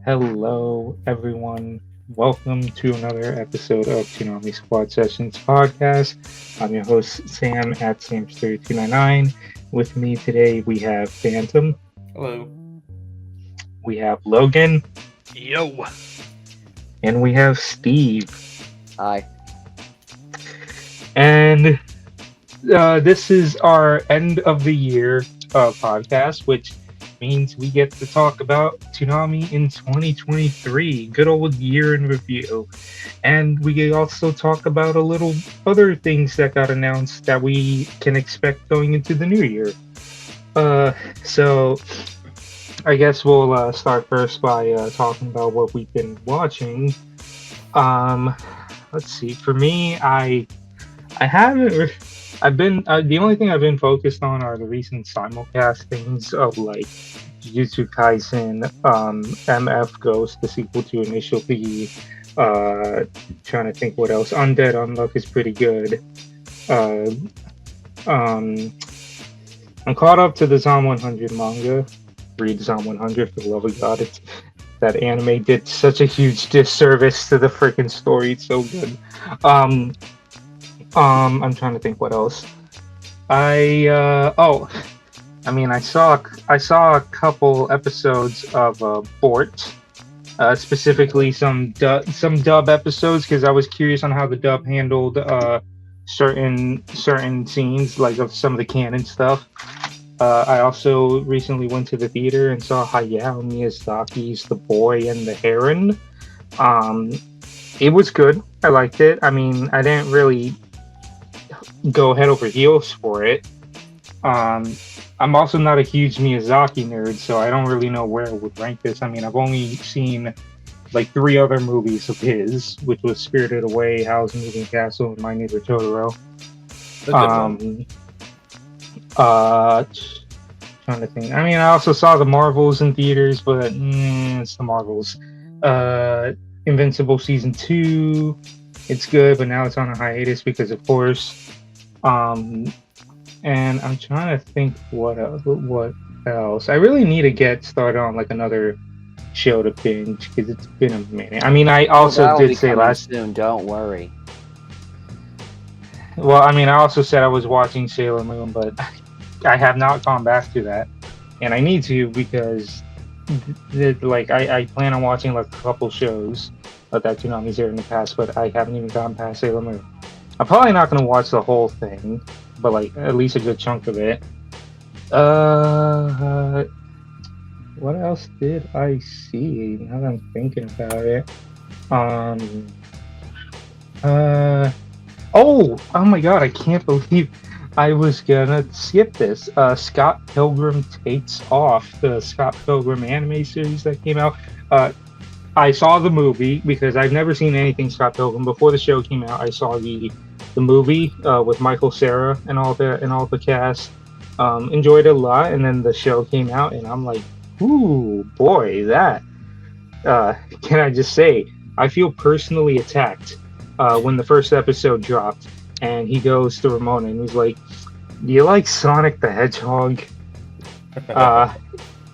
Hello, everyone. Welcome to another episode of Toonami Squad Sessions podcast. I'm your host, Sam at Samster299. With me today, we have Phantom, Hello. we have Logan, Yo. and we have Steve. Hi. And this is our end of the year podcast, which means we get to talk about Toonami in 2023. Good old year in review. And we can also talk about a little other things that got announced that we can expect going into the new year. So I guess we'll start first by talking about what we've been watching. Let's see. For me, I haven't. I've been the only thing I've been focused on are the recent simulcastings of like Jujutsu Kaisen, MF Ghost, the sequel to Initial D. Trying to think what else. Undead Unluck is pretty good. I'm caught up to the Zom 100 manga. Read Zom 100 for the love of God. That anime did such a huge disservice to the freaking story. It's so good. I'm trying to think what else. I saw a couple episodes of Bort, specifically some dub episodes because I was curious on how the dub handled certain scenes, like of some of the canon stuff. I also recently went to the theater and saw Hayao Miyazaki's The Boy and the Heron. It was good. I liked it. I mean, I didn't really go head over heels for it. I'm also not a huge Miyazaki nerd, so I don't really know where I would rank this. I mean, I've only seen like 3 other movies of his, which was Spirited Away, Howl's Moving Castle, and My Neighbor Totoro. Trying to think. I mean, I also saw the Marvels in theaters, but it's the Marvels. Invincible season 2, it's good, but now it's on a hiatus because of course. And I'm trying to think what else. I really need to get started on like another show to binge because it's been a minute. I mean, I also did say last soon. Don't worry. Well, I mean, I also said I was watching Sailor Moon, but I have not gone back to that, and I need to because I plan on watching like a couple shows that Toonami's aired in the past, but I haven't even gotten past Sailor Moon. I'm probably not going to watch the whole thing, but like at least a good chunk of it. What else did I see? Now that I'm thinking about it. Oh my God! I can't believe I was gonna skip this. Scott Pilgrim Takes Off, the Scott Pilgrim anime series that came out. I saw the movie because I've never seen anything Scott Pilgrim before the show came out. I saw the movie with Michael Cera and all the cast. Enjoyed it a lot, and then the show came out, and I'm like, ooh boy, that. Can I just say, I feel personally attacked when the first episode dropped, and he goes to Ramona and he's like, "Do you like Sonic the Hedgehog?"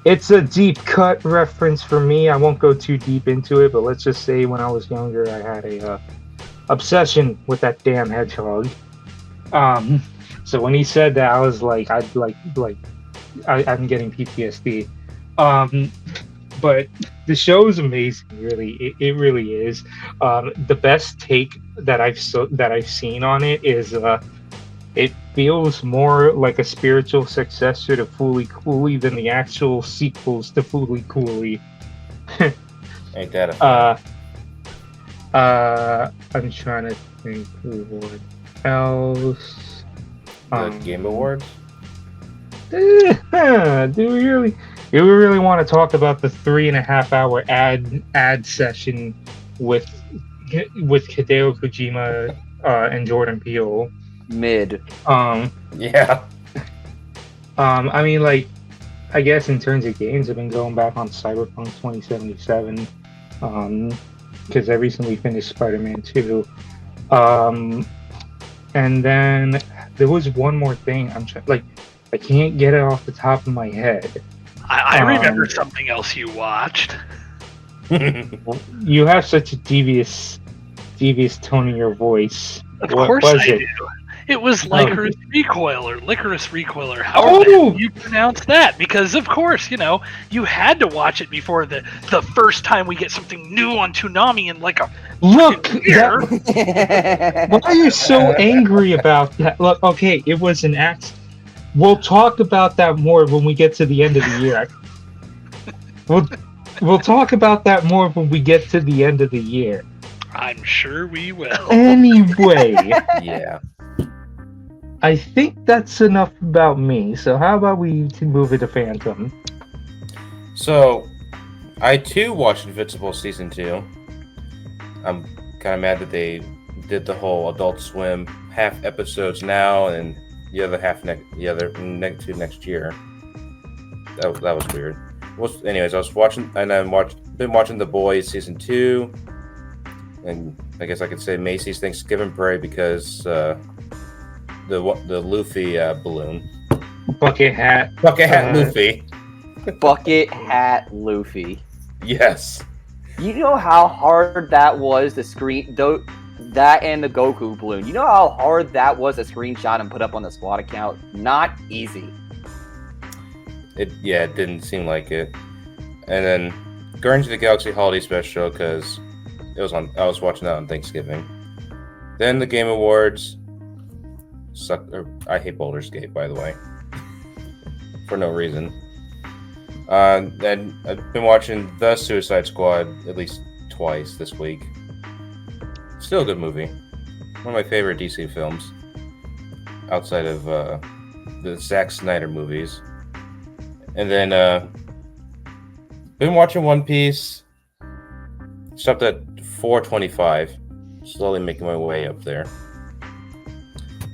It's a deep cut reference for me. I won't go too deep into it, but let's just say when I was younger, I had a obsession with that damn hedgehog. So when he said that, I was like, I'm getting PTSD. But the show is amazing. Really, it really is. The best take that I've seen on it is it feels more like a spiritual successor to Fooly Cooley than the actual sequels to Fooly Cooley. Ain't that a fact? I'm trying to think what else. The Game Awards? Do we really want to talk about the 3.5-hour ad session with Hideo Kojima and Jordan Peele? Mid. Yeah. I mean, like, I guess in terms of games, I've been going back on Cyberpunk 2077, because I recently finished Spider-Man 2. And then there was one more thing. I can't get it off the top of my head. I remember something else you watched. You have such a devious tone in your voice. Of What course was I it? do. It was Licorice Recoil or Licorice Recoil or however you pronounce that. Because of course, you had to watch it before the first time we get something new on Toonami in like a Look, year. why are you so angry about that? Look, okay, it was an accident. We'll talk about that more when we get to the end of the year. We'll talk about that more when we get to the end of the year. I'm sure we will. Anyway, Yeah. I think that's enough about me. So how about we move into Phantom? So, I too watched Invincible season 2. I'm kind of mad that they did the whole Adult Swim half episodes now and the other half next year. That was weird. Anyways, I was watching and been watching The Boys season 2, and I guess I could say Macy's Thanksgiving Parade because the Luffy balloon. Bucket hat. Luffy. Bucket hat Luffy. Yes. You know how hard that was to screen that and the Goku balloon. You know how hard that was to screenshot and put up on the squad account? Not easy. It didn't seem like it. And then Guardians of the Galaxy Holiday Special because I was watching that on Thanksgiving. Then the Game Awards. I hate Baldur's Gate, by the way, for no reason. And I've been watching The Suicide Squad at least twice this week. Still a good movie. One of my favorite DC films, outside of the Zack Snyder movies. And then been watching One Piece. Stopped at 425. Slowly making my way up there.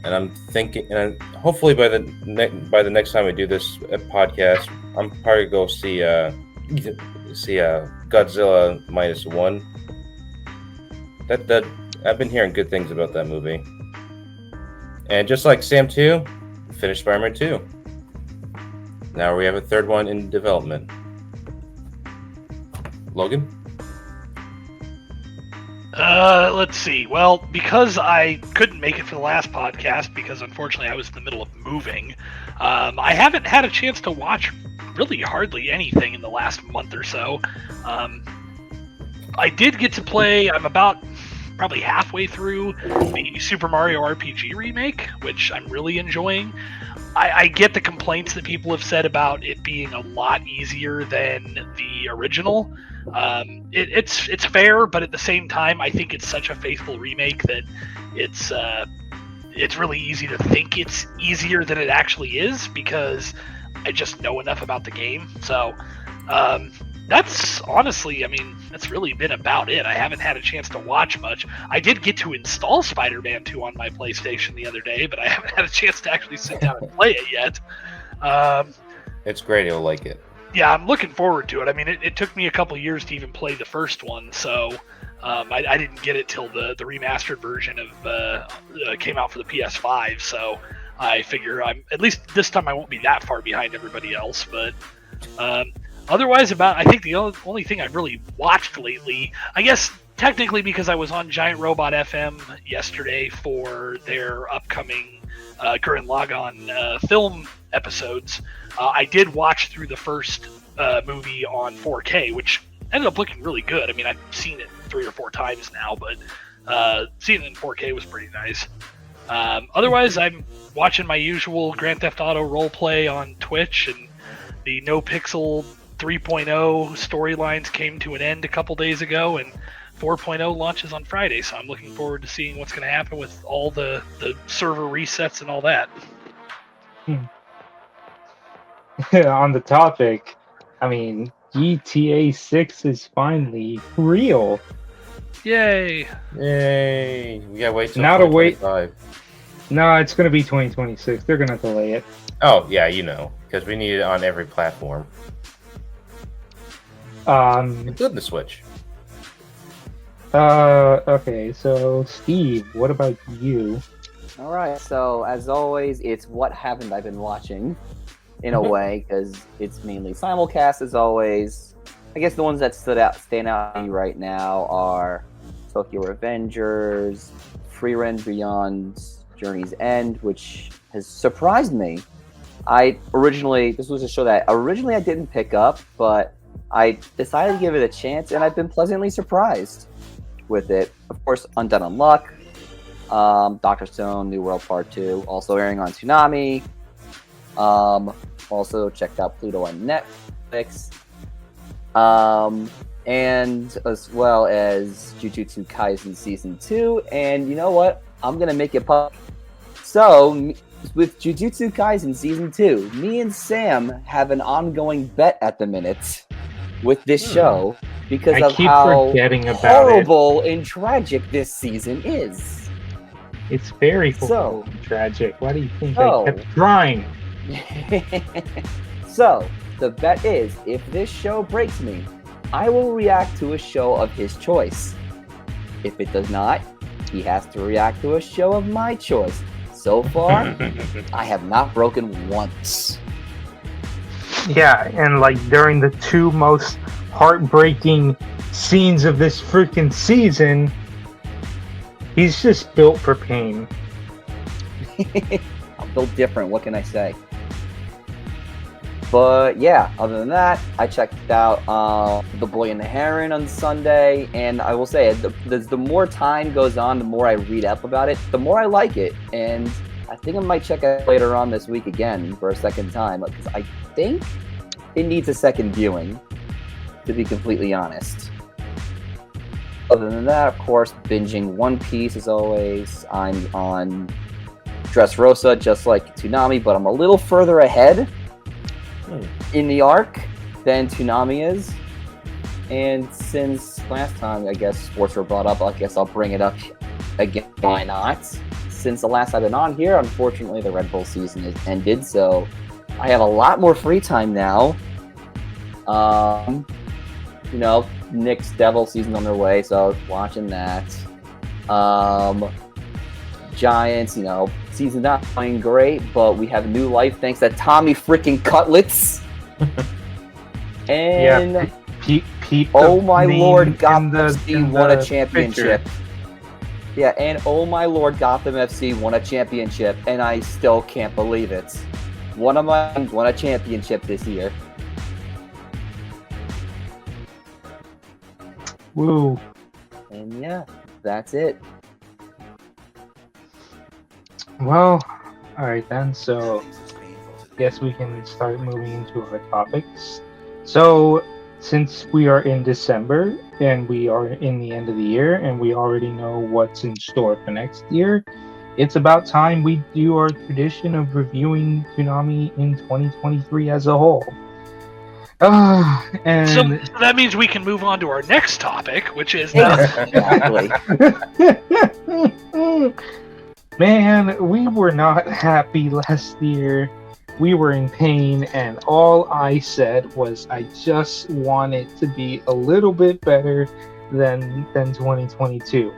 And I'm thinking, and hopefully by the next time we do this podcast, I'm probably gonna go see Godzilla -1. That I've been hearing good things about that movie. And just like Sam 2, finished Spider-Man 2. Now we have a third one in development. Logan? Let's see. Well, because I couldn't make it for the last podcast because unfortunately I was in the middle of moving, I haven't had a chance to watch really hardly anything in the last month or so. I did get to play. I'm about probably halfway through the Super Mario RPG remake, which I'm really enjoying. I get the complaints that people have said about it being a lot easier than the original. It's fair, but at the same time, I think it's such a faithful remake that it's really easy to think it's easier than it actually is because I just know enough about the game. So that's honestly, that's really been about it. I haven't had a chance to watch much. I did get to install Spider-Man 2 on my PlayStation the other day, but I haven't had a chance to actually sit down and play it yet. It's great. You'll like it. Yeah, I'm looking forward to it. It took me a couple years to even play the first one, so I didn't get it till the remastered version of came out for the PS5. So I figure at least this time I won't be that far behind everybody else. But otherwise, I think the only thing I've really watched lately, I guess technically because I was on Giant Robot FM yesterday for their upcoming Gurren Lagann film episodes. I did watch through the first movie on 4K, which ended up looking really good. I've seen it 3 or 4 times now, but seeing it in 4K was pretty nice. Otherwise, I'm watching my usual Grand Theft Auto roleplay on Twitch, and the No Pixel 3.0 storylines came to an end a couple days ago, and 4.0 launches on Friday, so I'm looking forward to seeing what's going to happen with all the server resets and all that. On the topic, GTA 6 is finally real. Yay! We gotta wait till Now to wait. 2025. No, it's going to be 2026. They're going to delay it. Oh, yeah, because we need it on every platform. Including the Switch. Okay, so Steve, what about you? Alright, so as always, it's what haven't I been watching, in a way, because it's mainly simulcast as always. I guess the ones that stand out to me right now are Tokyo Revengers, Freerun Beyond Journey's End, which has surprised me. This was a show that originally I didn't pick up, but I decided to give it a chance, and I've been pleasantly surprised with it. Of course, Undead Unluck, Dr. Stone, New World Part 2, also airing on Toonami. Also checked out Pluto on Netflix. And as well as Jujutsu Kaisen Season 2, and you know what? I'm gonna make it pop. So, with Jujutsu Kaisen Season 2, me and Sam have an ongoing bet at the minute with this show because of how horrible and tragic this season is. It's very horrible and tragic. Why do you think I kept trying? So, the bet is, if this show breaks me, I will react to a show of his choice. If it does not, he has to react to a show of my choice. So far, I have not broken once. Yeah, and like during the two most heartbreaking scenes of this freaking season, he's just built for pain. I'm built different, what can I say? But yeah, other than that, I checked out The Boy and the Heron on Sunday, and I will say, the more time goes on, the more I read up about it, the more I like it, and I think I might check it later on this week again for a second time, because I think it needs a second viewing, to be completely honest. Other than that, of course, binging One Piece as always. I'm on Dressrosa, just like Toonami, but I'm a little further ahead in the arc than Toonami is. And since last time, I guess, sports were brought up, I guess I'll bring it up again. Why not? Since the last I've been on here, unfortunately, the Red Bull season has ended, so I have a lot more free time now. You know, Nick's Devil season's on their way, so I was watching that. Giants, you know, season's not going great, but we have new life thanks to Tommy freaking Cutlets. And yeah, Pete oh my lord, Gotham FC won a championship. Picture. Yeah, and oh my lord, Gotham FC won a championship, and I still can't believe it. One of my teams won a championship this year. Woo. And yeah, that's it. Well, alright then, so I guess we can start moving into our topics. So, since we are in December, and we are in the end of the year, and we already know what's in store for next year, it's about time we do our tradition of reviewing Toonami in 2023 as a whole. And so that means we can move on to our next topic, which is exactly. Man, we were not happy last year. We were in pain, and all I said was I just want it to be a little bit better than 2022.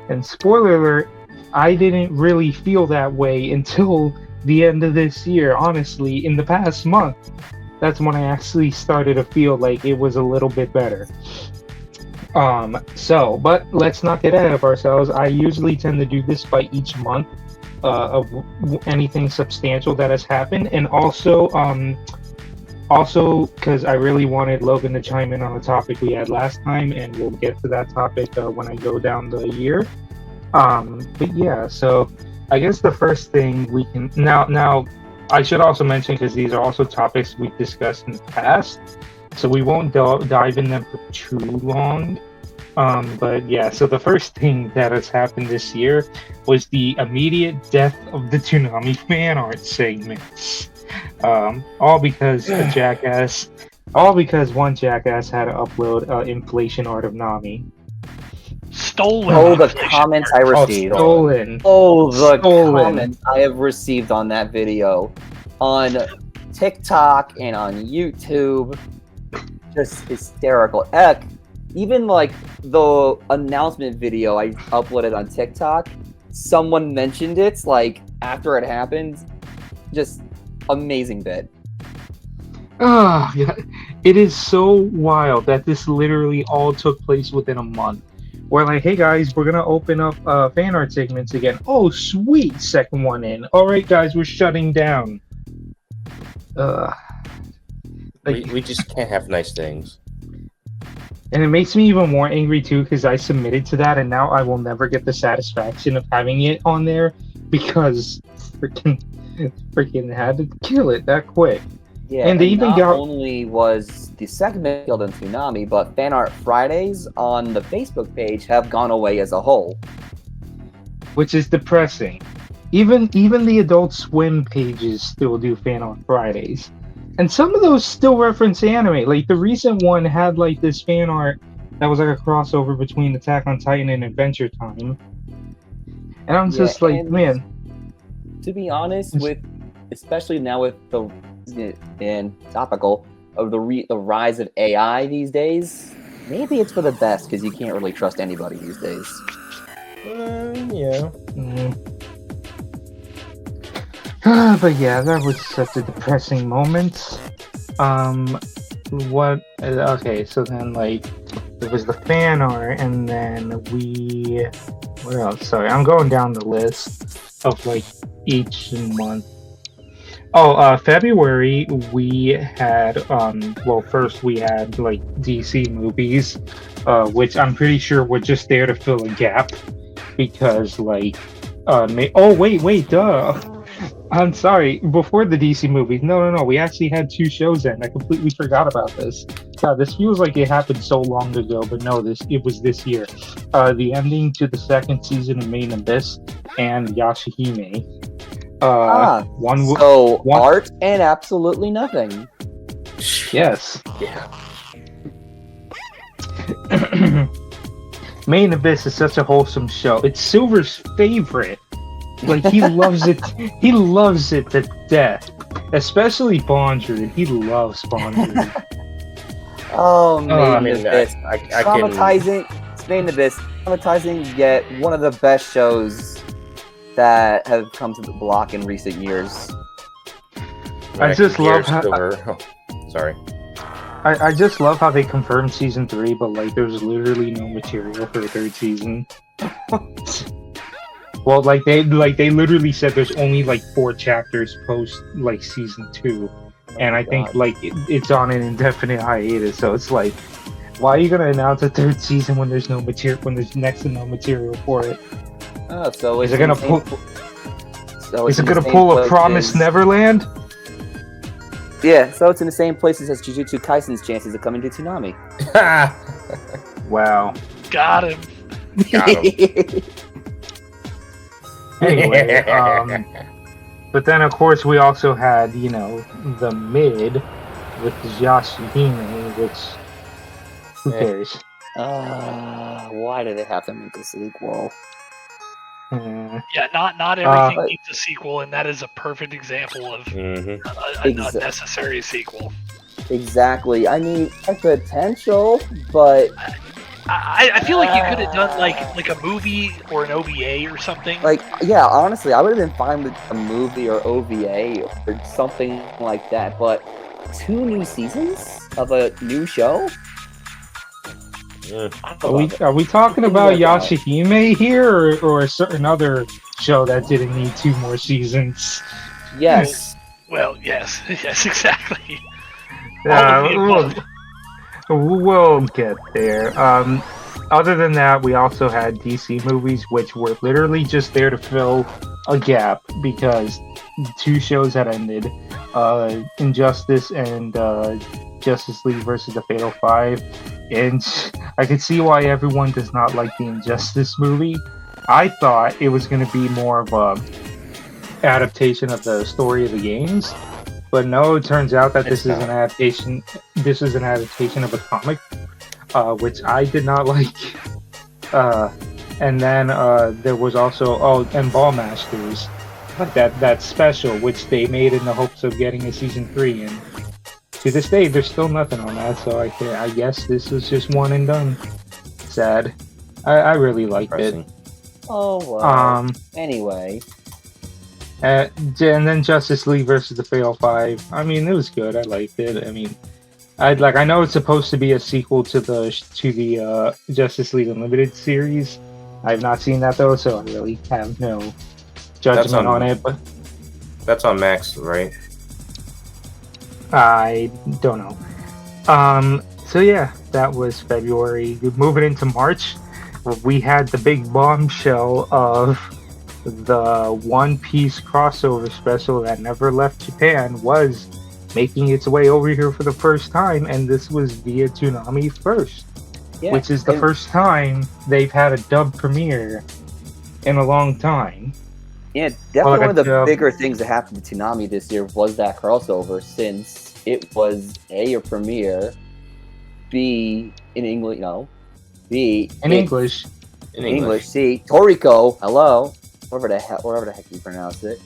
And spoiler alert, I didn't really feel that way until the end of this year. Honestly, in the past month, that's when I actually started to feel like it was a little bit better. But let's not get ahead of ourselves. I usually tend to do this by each month of anything substantial that has happened, and also because I really wanted Logan to chime in on a topic we had last time, and we'll get to that topic when I go down the year. But yeah, so I guess the first thing we can now I should also mention, because these are also topics we've discussed in the past, so we won't dive in them for too long. But yeah, so the first thing that has happened this year was the immediate death of the Toonami fan art segments. All because one jackass had to upload inflation art of Nami. Stolen. Oh, the comments I received. Stolen. Oh, the comments I have received on that video on TikTok and on YouTube. Just hysterical. Heck, even like the announcement video I uploaded on TikTok, someone mentioned it like after it happened. Just amazing bit. Oh, yeah. It is so wild that this literally all took place within a month. We're like, hey guys, we're gonna open up fan art segments again. Oh, sweet, second one in. All right, guys, we're shutting down. Uh, like, We just can't have nice things. and it makes me even more angry too because I submitted to that, and now I will never get the satisfaction of having it on there because freaking had to kill it that quick. Yeah, And they even not got- only was the segment killed in Toonami, but Fan Art Fridays on the Facebook page have gone away as a whole. Which is depressing. Even the Adult Swim pages still do fan on Fridays, and some of those still reference anime. Like the recent one had like this fan art that was like a crossover between Attack on Titan and Adventure Time, and I'm just like, and man, to be honest, with especially now with the and topical of the rise of AI these days, maybe it's for the best because you can't really trust anybody these days. Yeah. But yeah, that was such a depressing moment. What? Okay, so then like it was the fan art, and then what else? Sorry, I'm going down the list of like each month. Oh, February we had well, first we had like DC movies, which I'm pretty sure were just there to fill a gap because like oh wait, duh. I'm sorry. Before the DC movies, no. We actually had 2 shows then. I completely forgot about this. God, this feels like it happened so long ago, but no, it was this year. The ending to the 2nd season of Main Abyss and Yashahime. So art and absolutely nothing. Yes. Yeah. Main Abyss is such a wholesome show. It's Silver's favorite. Like he loves it. He loves it to death. Especially Bondred. He loves Bondred. Oh, I Main mean, Abyss. I can. Traumatizing. Main Abyss. Traumatizing, yet one of the best shows that have come to the block in recent years. I just love how. Sorry. I just love how they confirmed season 3, but like there's literally no material for a 3rd season. Well, like they literally said there's only like 4 chapters post like season 2, and I think like it's on an indefinite hiatus. So it's like, why are you gonna announce a 3rd season when there's no material, when there's next to no material for it? So is it gonna pull? Is it gonna pull a Promised Neverland? Yeah, so it's in the same places as Jujutsu Kaisen's chances of coming to Toonami. Wow. Got him. Got him. Anyway, but then of course we also had, the mid with Yashahime, which who cares? Why do they have to make a sequel? Yeah, not everything needs a sequel, and that is a perfect example of a necessary sequel. Exactly. I mean, potential, but I feel like you could have done like a movie or an OVA or something. like, yeah, honestly, I would have been fine with a movie or OVA or something like that. But 2 new seasons of a new show? Are we talking about Yashahime here, or a certain other show that didn't need 2 more seasons? Yes. Well, yes, exactly. We'll get there. Other than that, we also had DC movies, which were literally just there to fill a gap because 2 shows had ended. Injustice and Justice League versus the Fatal 5. And I could see why everyone does not like the Injustice movie. I thought it was going to be more of a adaptation of the story of the games. But no, it turns out that this is an adaptation. This is an adaptation of a comic, which I did not like. And then there was also and Ball Masters, that special, which they made in the hopes of getting a season 3. And to this day, there's still nothing on that. So I guess this is just one and done. Sad. I really liked it. Oh well. Anyway. And then Justice League versus the Fatal Five. I mean, it was good. I liked it. I mean, I know it's supposed to be a sequel to the Justice League Unlimited series. I've not seen that though, so I really have no judgment on it. But that's on Max, right? I don't know. So yeah, that was February. Moving into March, we had the big bombshell of the One Piece crossover special that never left Japan was making its way over here for the first time, and this was via Toonami first, which is the first time they've had a dub premiere in a long time. Yeah, definitely one of the bigger things that happened to Toonami this year was that crossover, since it was A premiere, B in English, B in English, C Toriko, hello, wherever the heck you pronounce it.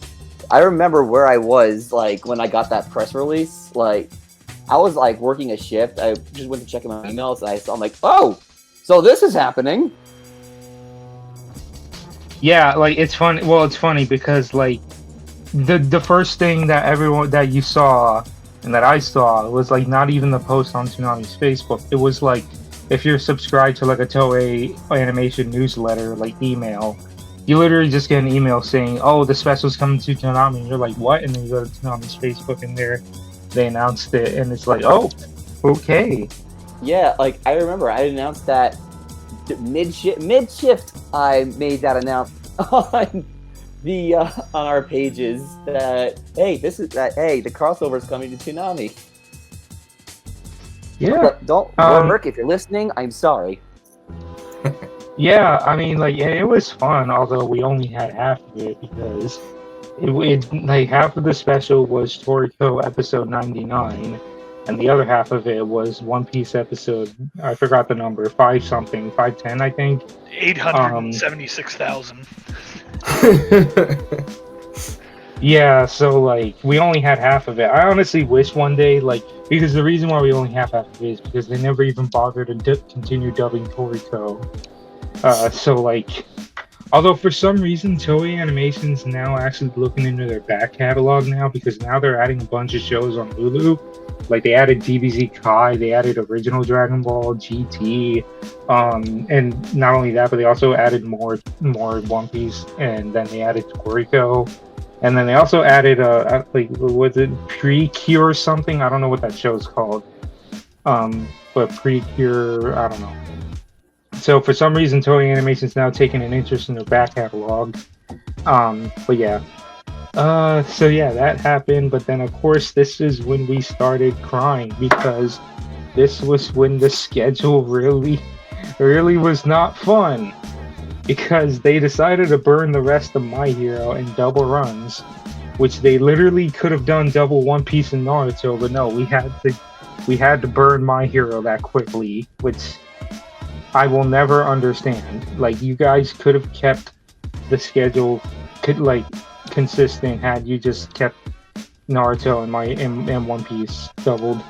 I remember where I was like when I got that press release. Like, I was like working a shift. I just went to check my emails, and I'm like, oh, so this is happening. Yeah, like it's funny. Well, it's funny because like the first thing that you saw and that I saw was like not even the post on Toonami's Facebook. It was like if you're subscribed to like a Toei animation newsletter, like email, you literally just get an email saying, "Oh, the special's coming to Toonami," and you're like, "What?" And then you go to Toonami's Facebook, and they announced it, and it's like, "Oh, okay." Yeah, like I remember I announced that mid shift. I made that announcement on our pages that hey, the crossover is coming to Toonami. Yeah, but don't work if you're listening. I'm sorry. Yeah, I mean, like, it was fun, although we only had half of it because it like half of the special was Toriko episode 99, and the other half of it was One Piece episode, I forgot the number, 510, I think. 876,000. Yeah, so, like, we only had half of it. I honestly wish one day, like, because the reason why we only have half of it is because they never even bothered to continue dubbing Toriko. So, like, although for some reason Toei Animation's now actually looking into their back catalog now, because now they're adding a bunch of shows on Hulu. Like, they added DBZ Kai, they added original Dragon Ball GT, and not only that, but they also added more One Piece, and then they added Toriko, and then they also added like, was it Precure something? I don't know what that show's called, but Precure, I don't know. So for some reason, Toei Animation's now taking an interest in their back catalog. But yeah. So yeah, that happened. But then, of course, this is when we started crying, because this was when the schedule really was not fun. Because they decided to burn the rest of My Hero in double runs, which they literally could have done double One Piece and Naruto, but no, we had to burn My Hero that quickly, which I will never understand. Like, you guys could have kept the schedule consistent had you just kept Naruto and One Piece doubled.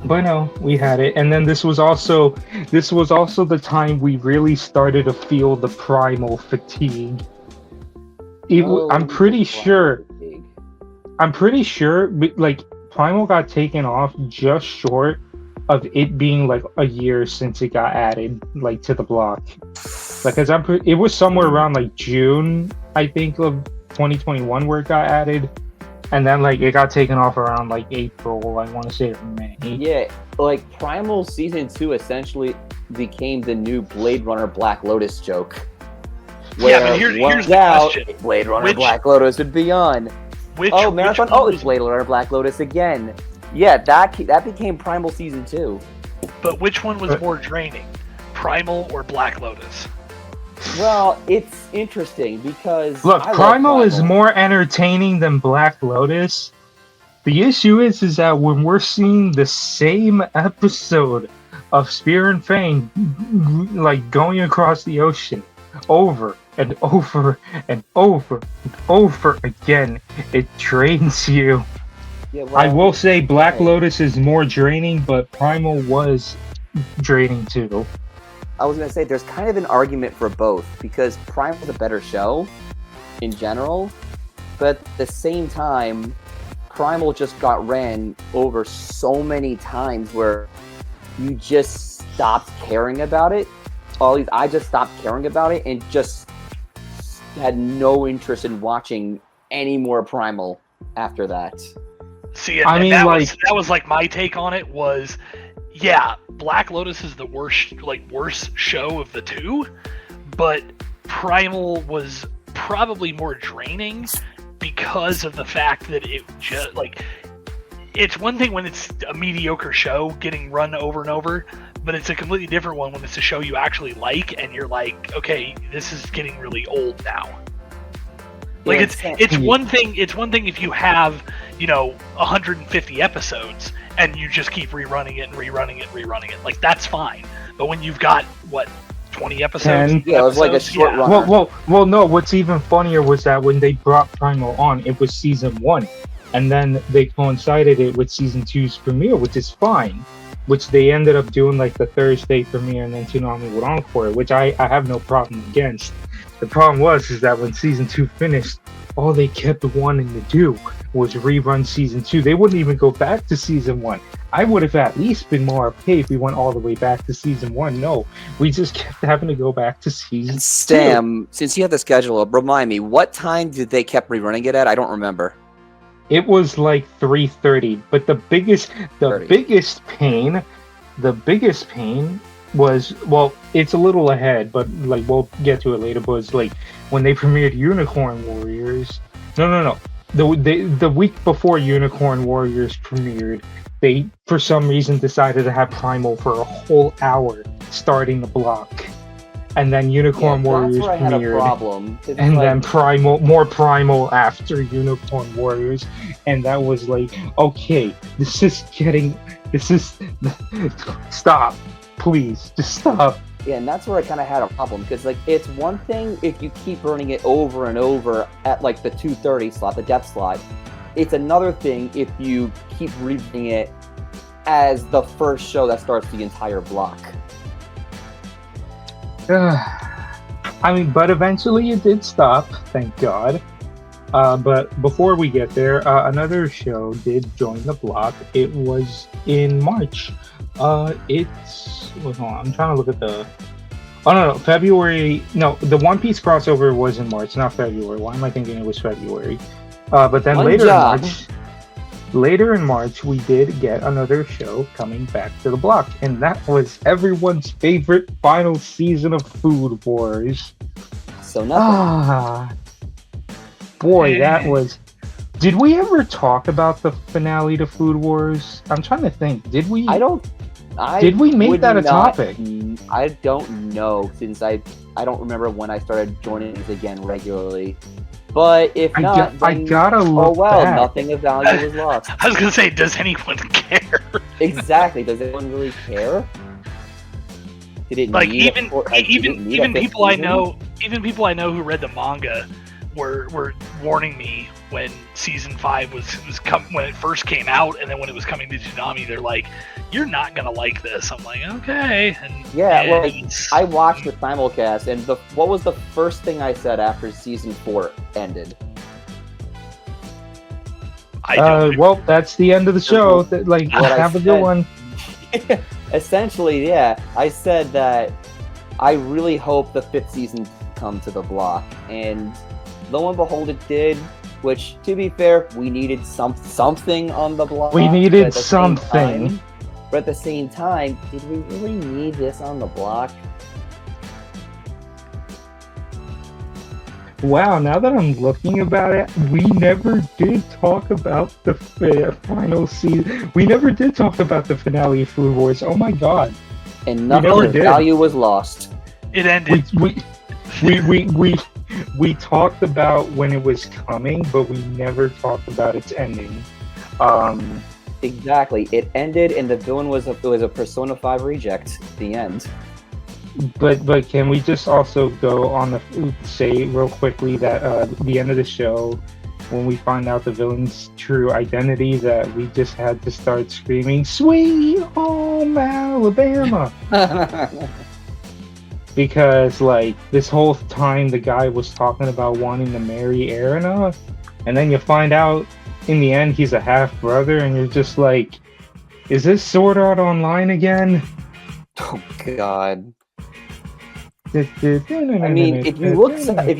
But no, we had it. And then this was also the time we really started to feel the primal fatigue. I'm pretty sure like Primal got taken off just short of it being like a year since it got added like to the block. Like, cause it was somewhere around like June, I think, of 2021 where it got added, and then like it got taken off around like April, I want to say, or May. Yeah, like Primal Season 2 essentially became the new Blade Runner Black Lotus joke. Yeah, but here's the question. Blade Runner Black Lotus would be on. Marathon. It's Blade Runner Black Lotus again. Yeah, that became Primal Season 2. But which one was more draining, Primal or Black Lotus? Well, it's interesting because look, Primal is more entertaining than Black Lotus. The issue is that when we're seeing the same episode of Spear and Fang like going across the ocean over and over and over and over again, it drains you. Yeah, well, I will say Black Lotus is more draining, but Primal was draining too. I was going to say there's kind of an argument for both, because Primal's a better show in general, but at the same time, Primal just got ran over so many times where you just stopped caring about it. Or at least I just stopped caring about it and just had no interest in watching any more Primal after that. See, and that was like my take on it was, yeah, Black Lotus is the worst show of the two, but Primal was probably more draining because of the fact that it just it's one thing when it's a mediocre show getting run over and over, but it's a completely different one when it's a show you actually like and you're like, okay, this is getting really old now. Like it's one thing if you have, 150 episodes and you just keep rerunning it. Like that's fine. But when you've got 20 episodes? 10. Yeah, it was like a short run. Well, no. What's even funnier was that when they brought Primal on, it was season 1, and then they coincided it with season 2's premiere, which is fine. Which they ended up doing like the Thursday premiere, and then Toonami would encore it, which I have no problem against. The problem is that when season 2 finished, all they kept wanting to do was rerun season 2. They wouldn't even go back to season 1. I would have at least been more okay if we went all the way back to season 1. No, we just kept having to go back to season 2. Sam, since you have the schedule up, remind me, what time did they kept rerunning it at? I don't remember. It was like 3:30, but the biggest pain was, well, it's a little ahead, but like we'll get to it later. But it's like when they premiered Unicorn Warriors. No. The week before Unicorn Warriors premiered, they for some reason decided to have Primal for a whole hour starting the block, and then Unicorn Warriors that's where I had premiered, a problem. and then more Primal after Unicorn Warriors, and that was like, okay, this is stop. Please, just stop. Yeah, and that's where I kind of had a problem, because like it's one thing if you keep running it over and over at like the 2:30 slot, the depth slot. It's another thing if you keep reading it as the first show that starts the entire block. I mean, but eventually it did stop, thank God. But before we get there, another show did join the block. It was in March. Hold on, I'm trying to look at the... Oh, no, February... No, the One Piece crossover was in March, not February. Why am I thinking it was February? But then later in March, we did get another show coming back to the block, and that was everyone's favorite final season of Food Wars. So nothing. Boy, that was... Did we ever talk about the finale to Food Wars? I'm trying to think. Did we? Did we make that a topic? I don't know, since I don't remember when I started joining this again regularly. But if not, I gotta look back. Nothing of value was lost. I was gonna say, does anyone care? Exactly. Does anyone really care? Did it like need even people I know, who read the manga, were warning me when season 5 when it first came out, and then when it was coming to Toonami, they're like, "You're not gonna like this." I'm like, okay. I watched the simulcast, and what was the first thing I said after season 4 ended? Well, that's the end of the show. Have a good one. Essentially, yeah. I said that I really hope the 5th season come to the block, and lo and behold, it did. Which, to be fair, we needed something on the block. We needed something. But at the same time, did we really need this on the block? Wow, now that I'm looking about it, we never did talk about the final season. We never did talk about the finale of Food Wars. Oh my god. And nothing of value was lost. It ended. We talked about when it was coming, but we never talked about its ending. Exactly. It ended, and the villain was a Persona 5 reject. The end. But can we just also go on say real quickly that the end of the show, when we find out the villain's true identity, that we just had to start screaming, "Sweet Home Alabama!" Because, like, this whole time the guy was talking about wanting to marry Erina, and then you find out in the end he's a half brother, and you're just like, is this Sword Art Online again? Oh God. I I mean, if you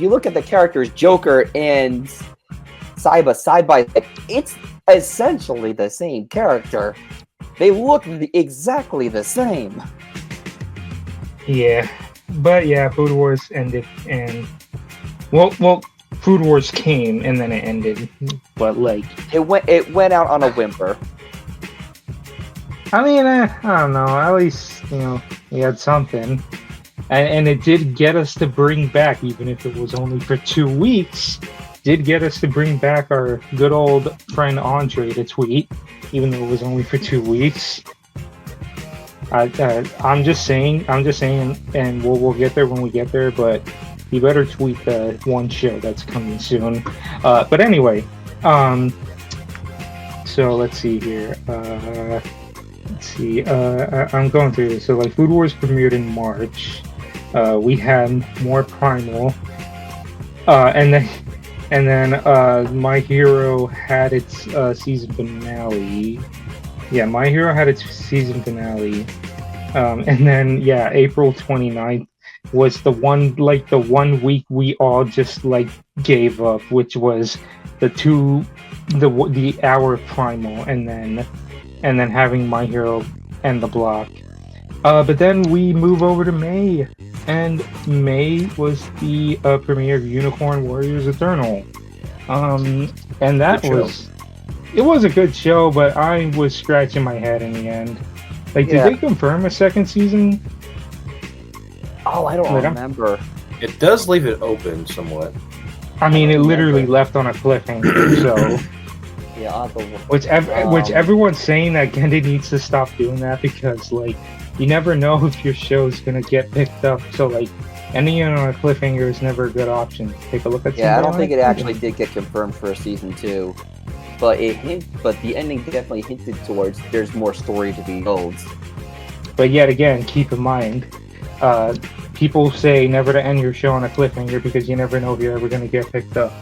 look at the characters Joker and Saiba side by side, it's essentially the same character. They look exactly the same. Yeah, but yeah, Food Wars ended, and well, Food Wars came and then it ended, but like It went out on a whimper. I mean, I don't know. At least we had something, and it did get us to bring back, even if it was only for 2 weeks. Did get us to bring back our good old friend Andre to tweet, even though it was only for 2 weeks. I'm just saying, and we'll get there when we get there. But you better tweet the one show that's coming soon. But anyway, so let's see here. I'm going through this. So like, Food Wars premiered in March. We had more Primal, and then My Hero had its season finale. Yeah, My Hero had its season finale. And then April 29th was the one week we all just like gave up, which was the hour of Primal, and then having My Hero and the block. But then we move over to May, and May was the premiere of Unicorn Warriors Eternal. And that it was a good show, but I was scratching my head in the end. Like, did they confirm a second season? Oh, I don't remember. It does leave it open somewhat. I mean, it literally left on a cliffhanger, so... Yeah, which everyone's saying that Genda needs to stop doing that, because, like, you never know if your show's gonna get picked up, so, like, ending it on a cliffhanger is never a good option. Take a look at I don't think it actually did get confirmed for a season 2. But the ending definitely hinted towards there's more story to be told. But yet again, keep in mind, people say never to end your show on a cliffhanger because you never know if you're ever going to get picked up.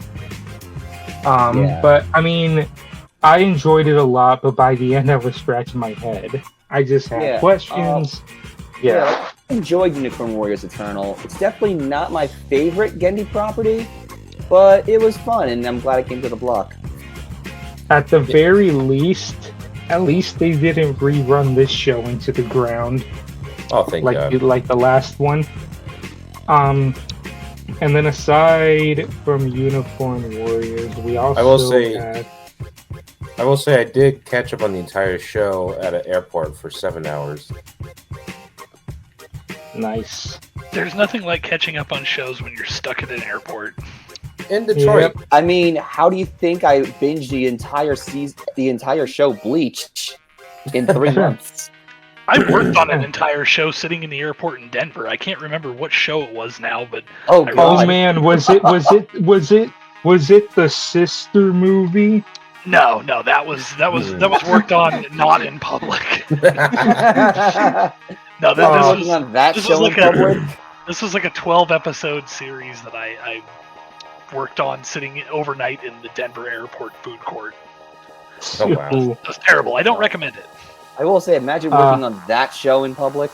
But I mean, I enjoyed it a lot, but by the end I was scratching my head. I just had questions. I enjoyed Unicorn Warriors Eternal. It's definitely not my favorite Gendy property, but it was fun, and I'm glad it came to the block. At the very least, at least they didn't rerun this show into the ground. Oh, thank God. Like the last one. And then aside from Unicorn Warriors, we also I will say I did catch up on the entire show at an airport for 7 hours. Nice. There's nothing like catching up on shows when you're stuck at an airport. In Detroit. I mean, how do you think I binged the entire show Bleach in 3 months? I worked on an entire show sitting in the airport in Denver. I can't remember what show it was now, but oh man, was it the sister movie? No, that was worked on not in public. No, this was like a 12-episode series that I worked on sitting overnight in the Denver airport food court. Oh wow, it was terrible. I don't recommend it. I will say, imagine working on that show in public,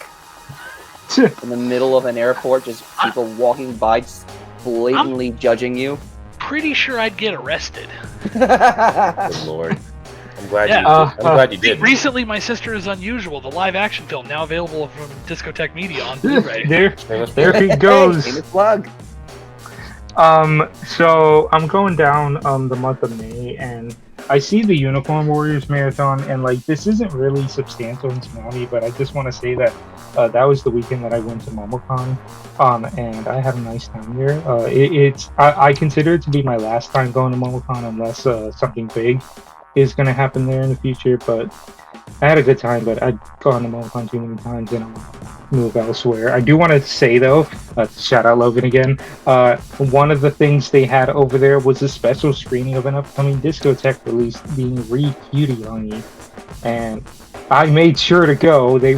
in the middle of an airport, just people walking by, just blatantly judging you. Pretty sure I'd get arrested. Good Lord. I'm glad you did. Recently, My Sister is Unusual, the live-action film, now available from Discotheque Media on Blu-ray. There he goes. Hey, plug. So I'm going down the month of May, and I see the Unicorn Warriors marathon, and like, this isn't really substantial in Toonami, but I just want to say that that was the weekend that I went to MomoCon, and I had a nice time there. I consider it to be my last time going to MomoCon, unless something big is going to happen there in the future. But I had a good time, but I've gone to MomoCon too many times, and I'll move elsewhere. I do want to say, though, shout out Logan again, one of the things they had over there was a special screening of an upcoming Discotheque release being Re-Cutie Honey, and I made sure to go. They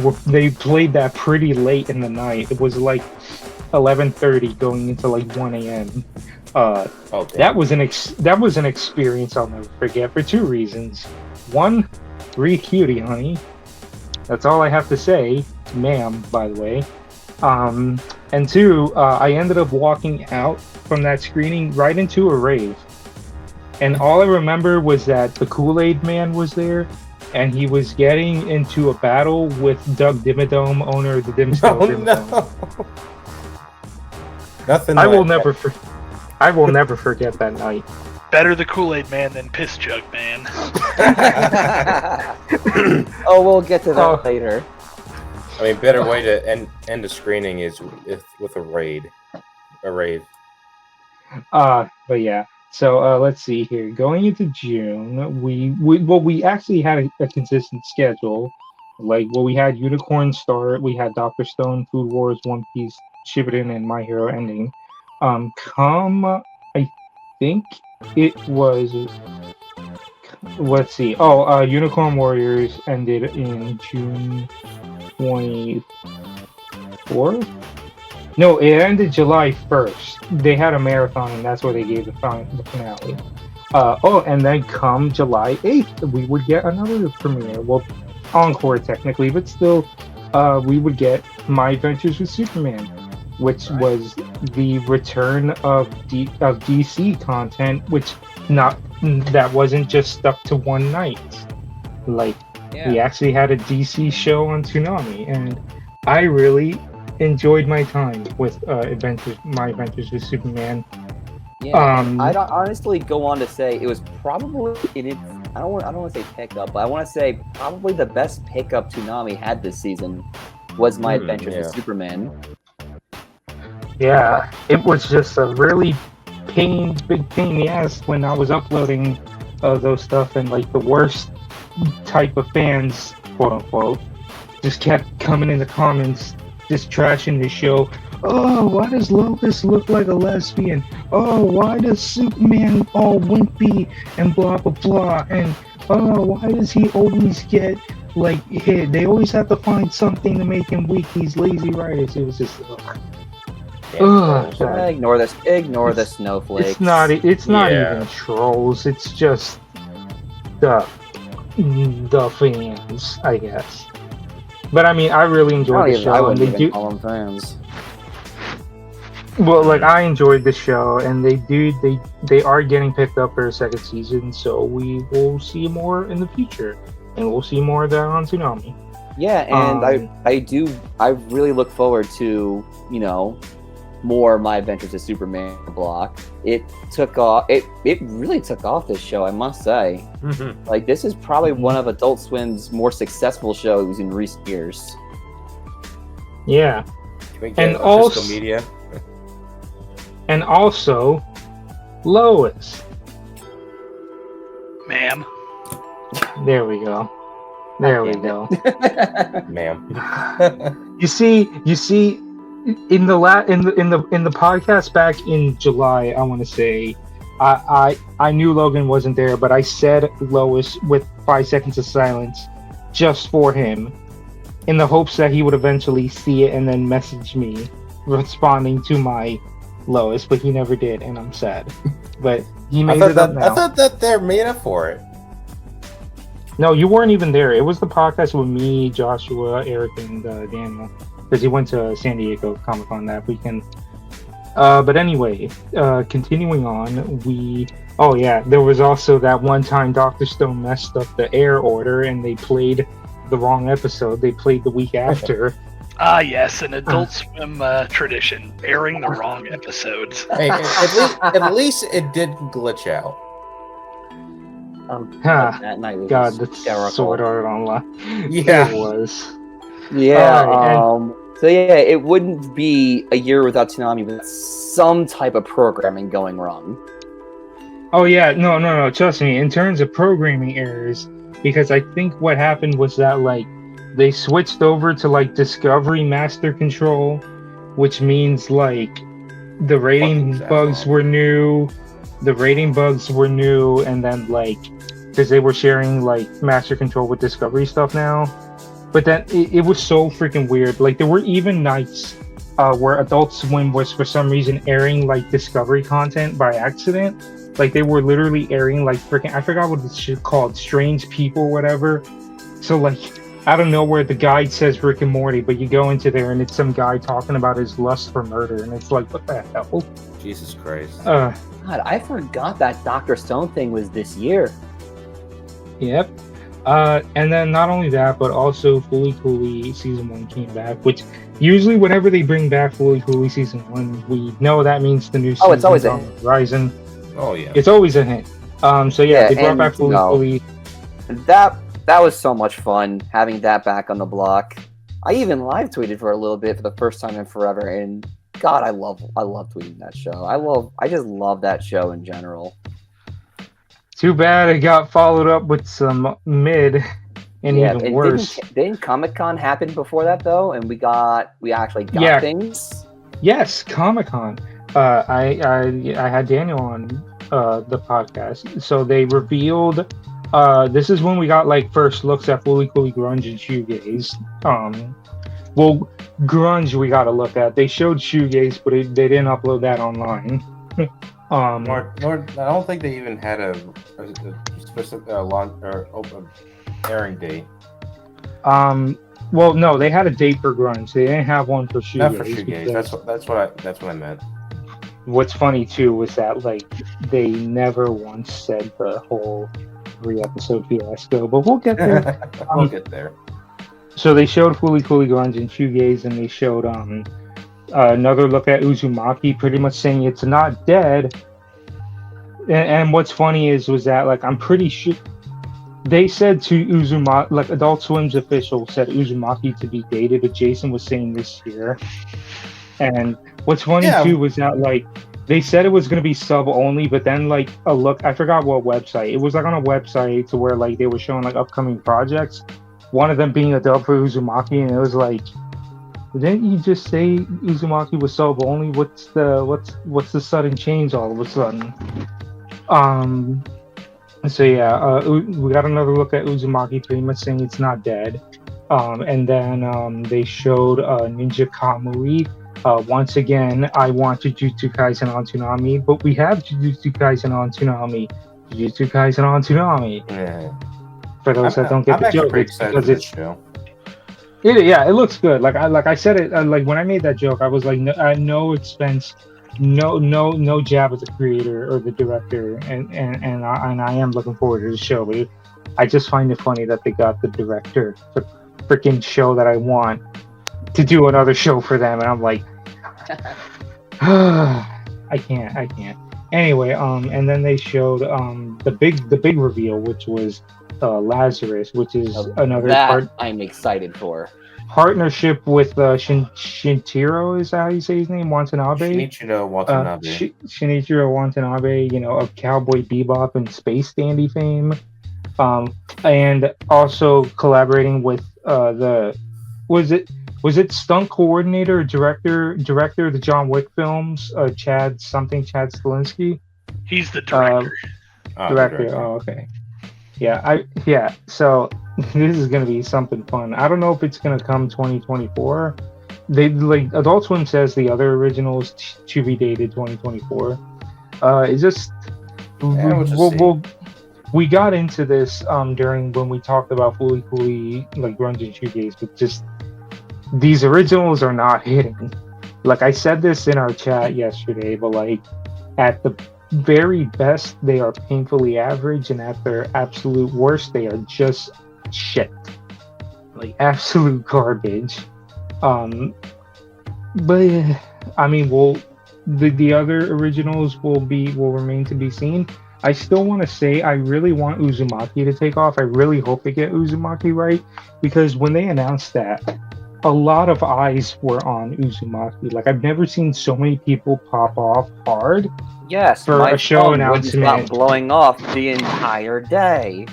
played that pretty late in the night. It was like 11:30 going into like 1 a.m. Oh, damn. That was an experience I'll never forget for two reasons. One, free cutie, honey. That's all I have to say, ma'am. By the way, and two, I ended up walking out from that screening right into a rave, and all I remember was that the Kool-Aid Man was there, and he was getting into a battle with Doug Dimmadome, owner of the Dimsdale Oh, Dimmadome. no. Nothing. I like will that. never forget that night. Better the Kool-Aid Man than Piss Jug Man. Oh, we'll get to that Oh. later. I mean, better way to end a screening is with a raid. A rave. But yeah. So let's see here. Going into June, we actually had a consistent schedule. Like, well, we had Unicorn start, we had Doctor Stone, Food Wars, One Piece, Shippuden, and My Hero ending. I think it was. Let's see. Oh, Unicorn Warriors ended in June 24th. No, it ended July 1st. They had a marathon, and that's where they gave the finale. And then come July 8th, we would get another premiere. Well, encore technically, but still, we would get My Adventures with Superman, which was the return of DC content, which that wasn't just stuck to one night. Like, we actually had a DC show on Toonami, and I really enjoyed my time with My Adventures with Superman. Yeah, I'd honestly go on to say it was probably I don't want to say pickup, but I want to say probably the best pickup Toonami had this season was My Adventures with Superman. Yeah, it was just a really big pain in the ass when I was uploading those stuff, and like the worst type of fans, quote unquote, just kept coming in the comments, just trashing the show. Oh, why does Lois look like a lesbian? Oh, why does Superman all wimpy and blah blah blah? And oh, why does he always get like hit? They always have to find something to make him weak. These lazy writers. It was just. Ignore the snowflakes. It's not Yeah. even trolls. It's just the fans, I guess. But I mean, I really enjoyed the show, I and wouldn't they even do. call them fans. Well, like I enjoyed the show, and they are getting picked up for a second season, so we will see more in the future, and we'll see more of that on Toonami. Yeah, and I really look forward to, more My Adventures with Superman block. It took off. It really took off, this show, I must say. Mm-hmm. Like, this is probably one of Adult Swim's more successful shows in recent years. Yeah, Can we And get also- Cisco Media? and also Lois. Ma'am. There we go. There we go. Ma'am. You see, in the podcast back in July, I want to say, I knew Logan wasn't there, but I said Lois with 5 seconds of silence just for him, in the hopes that he would eventually see it and then message me, responding to my Lois, but he never did, and I'm sad. But he I made thought it up now. I thought that they're made up for it. No, you weren't even there. It was the podcast with me, Joshua, Eric, and Daniel, because he went to San Diego Comic Con that weekend. But anyway, continuing on, there was also that one time Dr. Stone messed up the air order and they played the wrong episode. They played the week after. Ah, yes, an Adult Swim tradition, airing the wrong episodes. Hey, at least it didn't glitch out. That night was God, that's hysterical. Sword Art Online. Yeah. It was. Yeah. Alright, So yeah, it wouldn't be a year without Toonami without some type of programming going wrong. Oh yeah, no. Trust me. In terms of programming errors, because I think what happened was that like they switched over to like Discovery Master Control, which means like the rating bugs were new. And then like because they were sharing like Master Control with Discovery stuff now. But then it was so freaking weird. Like there were even nights where Adult Swim was for some reason airing like Discovery content by accident. Like they were literally airing like freaking I forgot what this shit called, Strange People, whatever. So like out of nowhere, the guide says Rick and Morty, but you go into there and it's some guy talking about his lust for murder, and it's like, what the hell? Jesus Christ. God, I forgot that Dr. Stone thing was this year. Yep. And then not only that, but also Fooly Cooley Season 1 came back, which usually whenever they bring back Fooly Cooley Season 1, we know that means the new season it's always on the horizon. Oh, yeah. It's always a hint. So yeah, they brought back Fooly Cooley. That was so much fun, having that back on the block. I even live tweeted for a little bit for the first time in forever, and God, I love tweeting that show. I just love that show in general. Too bad it got followed up with some mid and even worse. Didn't Comic-Con happen before that though? And we actually got things? Yes, Comic-Con. I had Daniel on the podcast. So they revealed this is when we got like first looks at Fooly Cooley Grunge and Shoegaze. Well, Grunge we got to look at. They showed Shoegaze, but they didn't upload that online. Nor, I don't think they even had a specific launch or open airing date. Well, no, they had a date for Grunge. They didn't have one for Shoegaze. Not for Shoegaze. That's what I meant. What's funny too was that like they never once said the whole 3-episode fiasco, but we'll get there. We'll get there. So they showed Fooly Cooley Grunge and Shoegaze, and they showed another look at Uzumaki, pretty much saying it's not dead. And what's funny was that like I'm pretty sure they said to Uzumaki, like Adult Swim's official said Uzumaki to be dated, but Jason was saying this year. And what's funny too was that like they said it was going to be sub only, but then like a look, I forgot what website. It was like on a website to where like they were showing like upcoming projects. One of them being a dub for Uzumaki, and it was like, didn't you just say Uzumaki was sub only? What's the sudden change all of a sudden? So yeah, we got another look at Uzumaki, pretty much saying it's not dead. And then they showed Ninja Kamui. Once again, I want Jujutsu Kaisen on Toonami, but we have Jujutsu Kaisen on Toonami. Jujutsu Kaisen on Toonami. Yeah. For those that don't get the joke, it's because it's show. It looks good. Like I said it. Like when I made that joke, I was like, no expense, no jab at the creator or the director, and I am looking forward to the show. But I just find it funny that they got the director, the freaking show that I want, to do another show for them, and I'm like, I can't. Anyway, and then they showed the big reveal, which was Lazarus, which is another that I'm excited for. Partnership with Shinichiro, is that how you say his name? Watanabe? Shinichiro Watanabe. Shinichiro Watanabe, of Cowboy Bebop and Space Dandy fame. And also collaborating with was it stunt coordinator or director of the John Wick films, Chad Stahelski? He's the director. Director. Oh, okay. Yeah, so this is going to be something fun. I don't know if it's going to come 2024. They like Adult Swim says the other originals to be dated 2024. It's just we got into this during when we talked about Fooly Cooley like Grunge and Shoegaze, but just these originals are not hitting. Like I said this in our chat yesterday, but like at the very best they are painfully average, and at their absolute worst they are just shit, like absolute garbage. But I mean, the other originals will remain to be seen. I still want to say I really want Uzumaki to take off. I really hope they get Uzumaki right, because when they announced that, a lot of eyes were on Uzumaki. Like I've never seen so many people pop off hard. Yes, for a show announcement. Stop blowing off the entire day.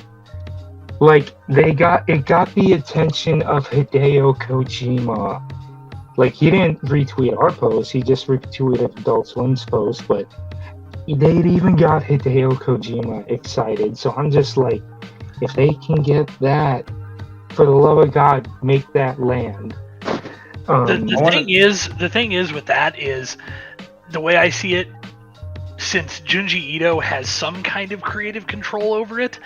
Like it got the attention of Hideo Kojima. Like he didn't retweet our post, he just retweeted Adult Swim's post, but they'd even got Hideo Kojima excited. So I'm just like, if they can get that, for the love of God, make that land. The thing is with that is the way I see it. Since Junji Ito has some kind of creative control over it,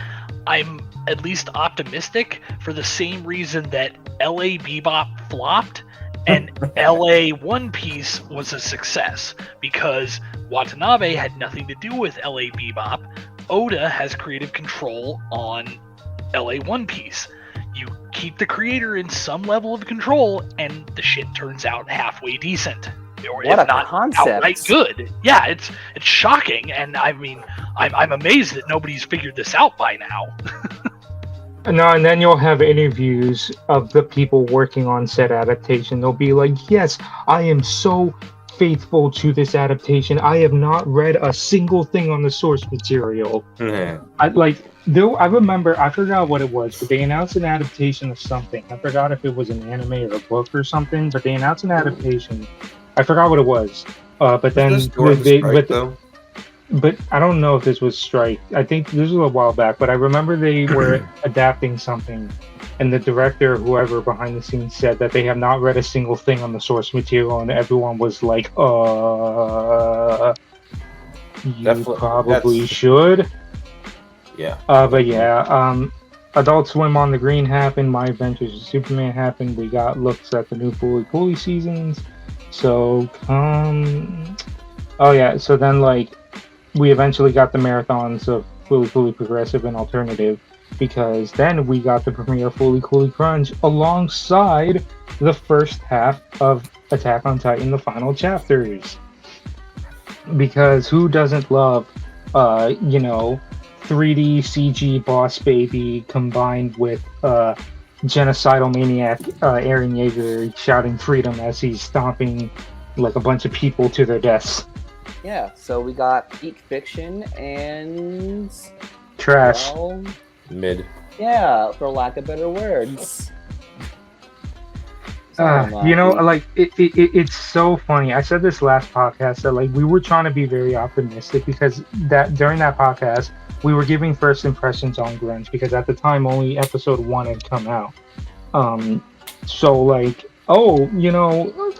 I'm at least optimistic for the same reason that LA Bebop flopped and LA One Piece was a success, because Watanabe had nothing to do with LA Bebop. Oda has creative control on LA One Piece. You keep the creator in some level of control, and the shit turns out halfway decent. Or What if a not concept. outright good. Yeah, it's shocking, and I mean, I'm amazed that nobody's figured this out by now. No, and then you'll have interviews of the people working on said adaptation. They'll be like, "Yes, I am so faithful to this adaptation. I have not read a single thing on the source material." I remember, I forgot what it was, but they announced an adaptation of something. I forgot if it was an anime or a book or something, but they announced an adaptation. I forgot what it was. But then but I don't know if this was Strike. I think this was a while back, but I remember they were adapting something, and the director, whoever behind the scenes, said that they have not read a single thing on the source material, and everyone was like, you probably should. Yeah. But yeah, Adult Swim on the Green happened. My Adventures with Superman happened. We got looks at the new Fooly Cooly seasons. So so then we eventually got the marathons of Fooly Cooly Progressive and Alternative, because then we got the premiere of Fooly Cooly Crunch alongside the first half of Attack on Titan, the final chapters. Because who doesn't love 3D CG Boss Baby combined with genocidal maniac Eren Yeager shouting freedom as he's stomping like a bunch of people to their deaths. Yeah, so we got Geek Fiction and... Trash. Well, Mid. yeah, for lack of better words. It's so funny. I said this last podcast that we were trying to be very optimistic, because that during that podcast we were giving first impressions on grunge, because at the time only episode 1 had come out.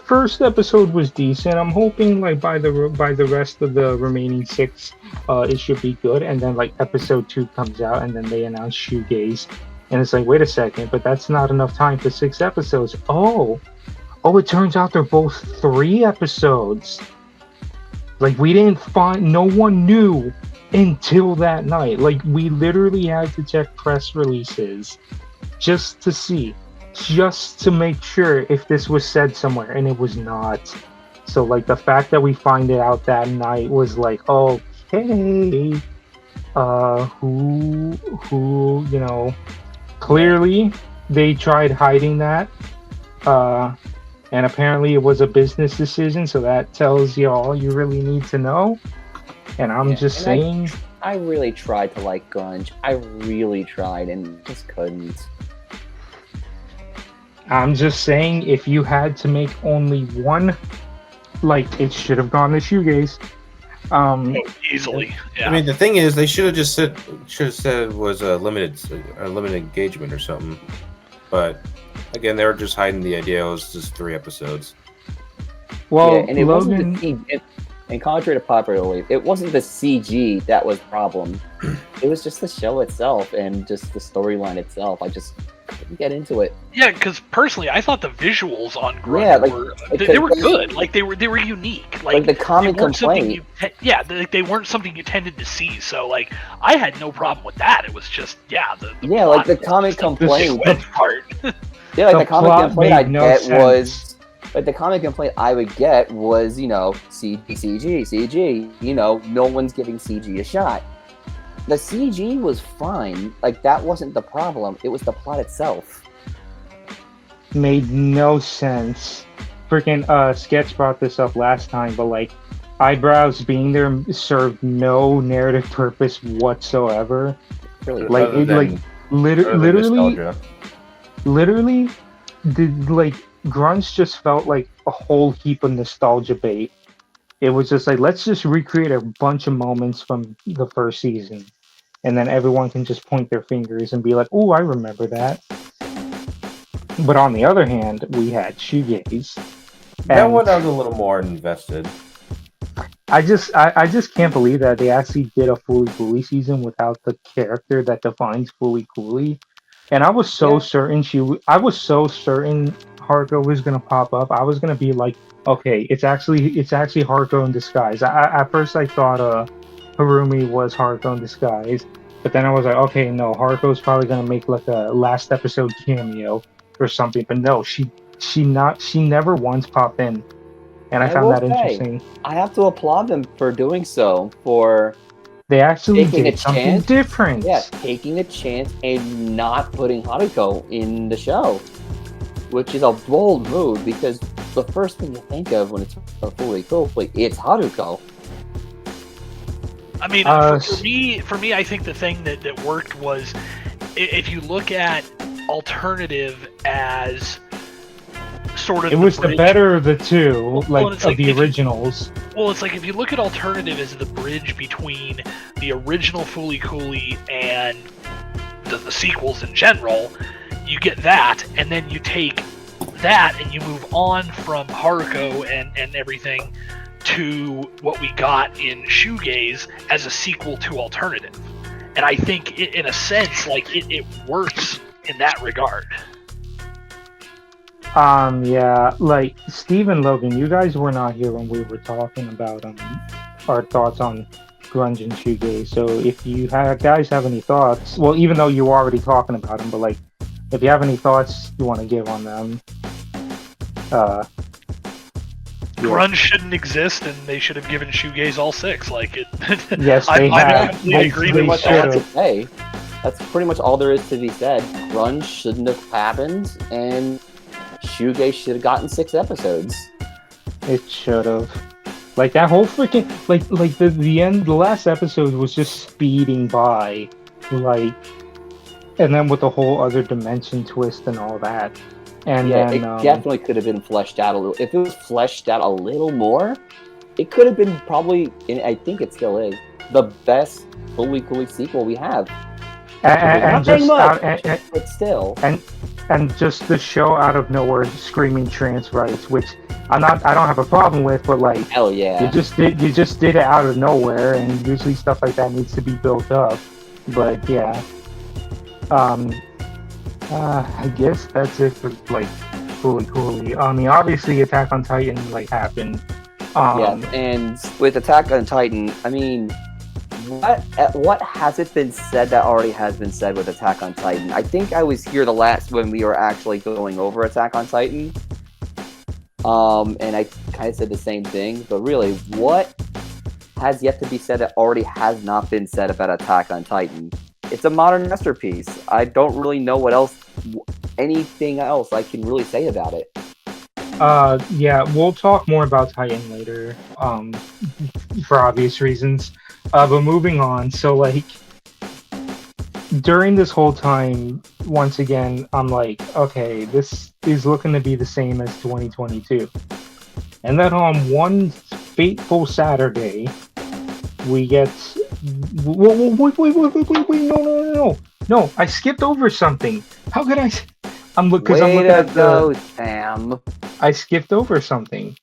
First episode was decent. I'm hoping by the rest of the remaining 6 it should be good. And then episode 2 comes out, and then they announce Shoegaze. And it's like, wait a second, but that's not enough time for 6 episodes. Oh, it turns out they're both 3 episodes. We didn't find, no one knew until that night. We literally had to check press releases just to see, just to make sure if this was said somewhere, and it was not. So the fact that we find it out that night was okay, clearly they tried hiding that, and apparently it was a business decision, so that tells you all you really need to know. And I'm just saying, I really tried to like grunge. I really tried and just couldn't. I'm just saying, if you had to make only one, it should have gone to Shoegaze. Easily. Yeah. I mean, the thing is, they should have said it was a limited engagement or something. But again, they were just hiding the idea. It was just 3 episodes. Well, yeah, and it wasn't and contrary to popular belief, it wasn't the CG that was the problem. It was just the show itself and just the storyline itself. I just couldn't get into it. Yeah, because personally, I thought the visuals on Grunge were good. They were unique. The comic complaint. They weren't something you tended to see. So I had no problem with that. It was just the comic complaint part. The comic complaint I get was. The comic complaint I would get was, CG. No one's giving CG a shot. The CG was fine. That wasn't the problem. It was the plot itself. Made no sense. Freaking Sketch brought this up last time, but eyebrows being there served no narrative purpose whatsoever. Really, literally, grunge just felt like a whole heap of nostalgia bait. It was just let's just recreate a bunch of moments from the first season, and then everyone can just point their fingers and be like, "Oh, I remember that." But on the other hand, we had shoegaze. That And one I was a little more invested. I just can't believe that they actually did a Fully Cooley season without the character that defines Fully Cooley. And I was so Yeah. certain I was so certain Haruko was gonna pop up. I was gonna be like, okay, it's actually Haruko in disguise. At first I thought Harumi was Haruko in disguise, but then I was like, okay, no, Haruko's probably gonna make like a last episode cameo or something. But no, she never once popped in, and I I found will that say, interesting. I have to applaud them for doing so, for They actually taking a did something chance. different. Yeah, taking a chance and not putting Haruko in the show, which is a bold move because the first thing you think of when it's a Fully Cooley, it's Haruko. I mean, Uh, for me, I think the thing that worked was if you look at alternative as sort of It was the bridge- better of the two, like it's of like the if you- originals. Well, it's like if you look at alternative as the bridge between the original Fully Cooley and the sequels in general, you get that, and then you take that and you move on from Haruko and everything to what we got in Shoegaze as a sequel to alternative. And I think, in a sense, like it works in that regard. Yeah, like Steve and Logan, you guys were not here when we were talking about our thoughts on grunge and shoegaze. So if you guys have any thoughts, well, even though you were already talking about them, but like if you have any thoughts you want to give on them, yeah. Grunge shouldn't exist, and they should have given Shoegaze all 6. Like it. Yes, I'm they in have. complete They agreement with Pretty much all that. to say. That's pretty much all there is to be said. Grunge shouldn't have happened, and Shoegaze should have gotten 6 episodes. It should have. Like that whole freaking like the end, the last episode was just speeding by, like, and then with the whole other dimension twist and all that, and Yeah, then it definitely could have been fleshed out a little. If it was fleshed out a little more, it could have been probably, and I think it still is, the best Fully Cooley sequel we have. and Nothing just much, and, but still. and just the show out of nowhere screaming trans rights, which I don't have a problem with, but like Hell yeah. you just did it out of nowhere, and usually stuff like that needs to be built up. But yeah, I guess that's it for like Fully Cooley. I mean, obviously Attack on Titan like happened. Yeah, and with Attack on Titan, I mean, what hasn't been said that already has been said with Attack on Titan? I think I was here the last when we were actually going over Attack on Titan. And I kind of said the same thing, but really, what has yet to be said that already has not been said about Attack on Titan? It's a modern masterpiece. I don't really know anything else I can really say about it. Yeah, we'll talk more about Titan later, for obvious reasons. But moving on, so like during this whole time, once again, I'm like, okay, this is looking to be the same as 2022. And then on one fateful Saturday, we get wait, no, I skipped over something. How could I? I'm looking at go, Sam. I skipped over something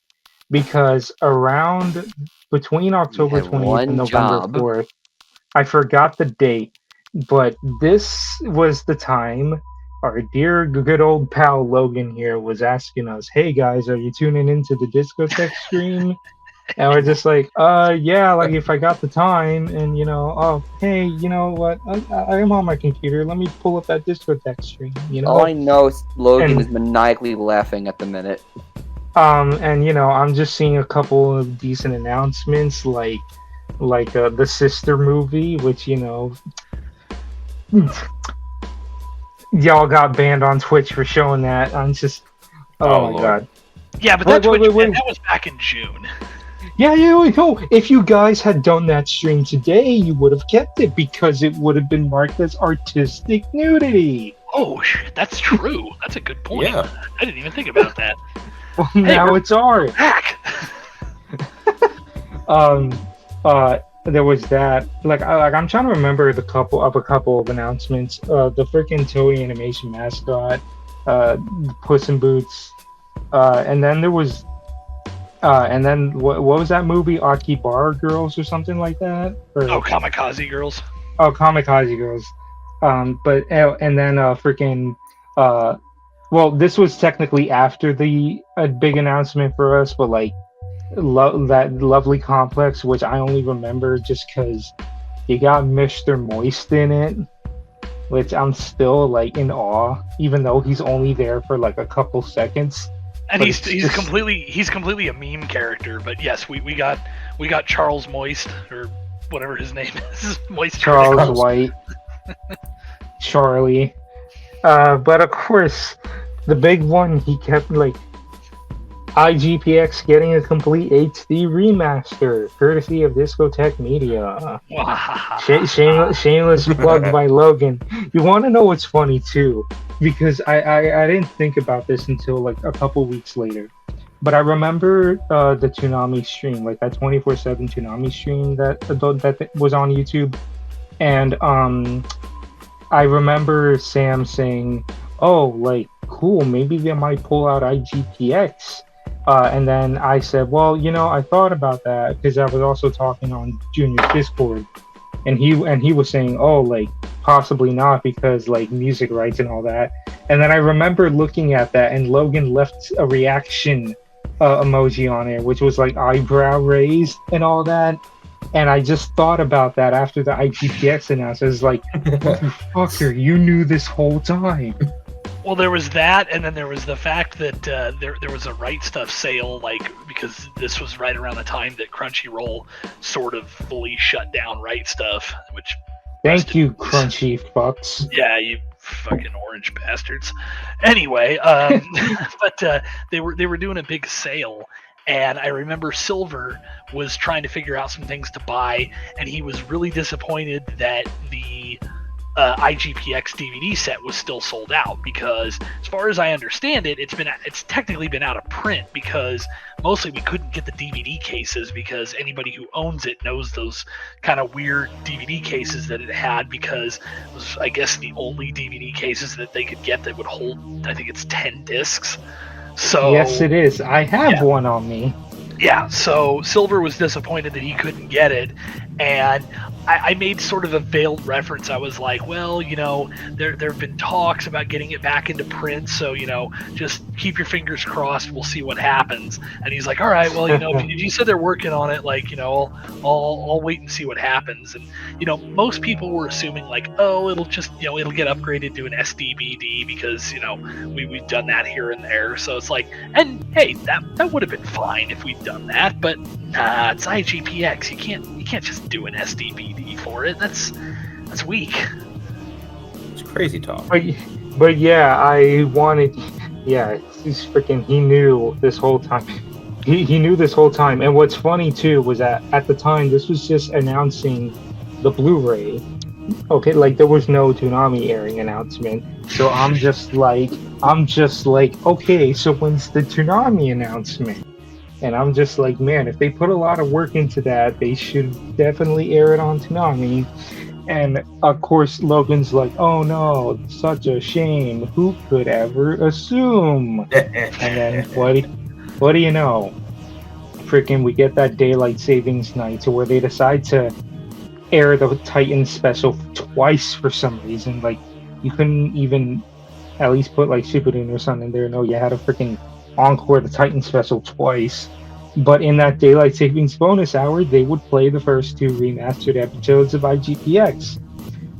because around between October had 20th one and November job. 4th, I forgot the date, but this was the time our dear good old pal Logan here was asking us, "Hey guys, are you tuning into the discotheque stream?" And we're just like, yeah, like if I got the time, and oh, hey, you know what? I am on my computer. Let me pull up that discotheque stream. All I know is Logan And- is maniacally laughing at the minute. And I'm just seeing a couple of decent announcements, like the Sister movie, which y'all got banned on Twitch for showing that. I'm just, Oh, oh my Lord. god. Yeah, but Wait, that was back in June. Yeah, no. If you guys had done that stream today, you would have kept it because it would have been marked as artistic nudity. Oh, shit, that's true. That's a good point. Yeah. I didn't even think about that. Well, now we're- it's ours. Hack! There was that. I'm trying to remember a couple of announcements. The freaking Toei Animation mascot uh, Puss in Boots, and then there was, and then what was that movie? Akibar Girls or something like that, Oh, or Kamikaze Girls. oh, Kamikaze Girls. But and then freaking uh, well, this was technically after the big announcement for us, but like that lovely complex, which I only remember just because you got Mr. Moist in it, which I'm still like in awe, even though he's only there for like a couple seconds. And But he's it's he's just- completely a meme character. But yes, we got Charles Moist, or whatever his name is, Moist Charles Charles. White, Charlie. But of course, the big one he kept like IGPX getting a complete HD remaster, courtesy of Discotech Media. Shameless plug by Logan. You want to know what's funny too? Because I didn't think about this until like a couple weeks later. But I remember the Toonami stream, like that 24/7 Toonami stream that was on YouTube, and I remember Sam saying, "Oh, like cool, maybe they might pull out IGPX." And then I said, "Well, I thought about that because I was also talking on Junior's Discord, and he was saying, oh, like possibly not because like music rights and all that." And then I remember looking at that, and Logan left a reaction emoji on it, which was like eyebrow raised and all that. And I just thought about that after the IGPX announcement. It's like, fucker, you knew this whole time. Well, there was that, and then there was the fact that there was a Right Stuff sale, like, because this was right around the time that Crunchyroll sort of fully shut down Right Stuff, which... Thank you, crunchy fucks. Yeah, you fucking orange bastards. Anyway, but they were doing a big sale, and I remember Silver was trying to figure out some things to buy, and he was really disappointed that the IGPX DVD set was still sold out, because as far as I understand it, it's technically been out of print, because mostly we couldn't get the DVD cases, because anybody who owns it knows those kind of weird DVD cases that it had, because it was, I guess, the only DVD cases that they could get that would hold, I think it's 10 discs. So Yes, it is. I have one on me. yeah, so Silver was disappointed that he couldn't get it, and I made sort of a veiled reference. I was like, well, there have been talks about getting it back into print, so, just keep your fingers crossed, we'll see what happens. And he's like, all right, well, if you said they're working on it, like, I'll wait and see what happens. And, most people were assuming, like, oh, it'll just, it'll get upgraded to an SDBD because, we've done that here and there. So it's like, and hey, that would have been fine if we'd done that, but nah, it's IGPX. You can't just do an SDBD for it. That's weak. It's crazy talk. But yeah, he's freaking, he knew this whole time. He knew this whole time. And what's funny too was that at the time, this was just announcing the Blu-ray. Okay, like there was no Toonami airing announcement. So I'm just like, okay, so when's the Toonami announcement? And I'm just like, man, if they put a lot of work into that, they should definitely air it on Toonami. And of course, Logan's like, oh no, such a shame. Who could ever assume? And then what do you know? Freaking, we get that daylight savings night to where they decide to air the Titan special twice for some reason. Like, you couldn't even at least put like Shippuden or something there. No, you had to freaking encore the Titan special twice. But in that daylight savings bonus hour, they would play the first two remastered episodes of IGPX.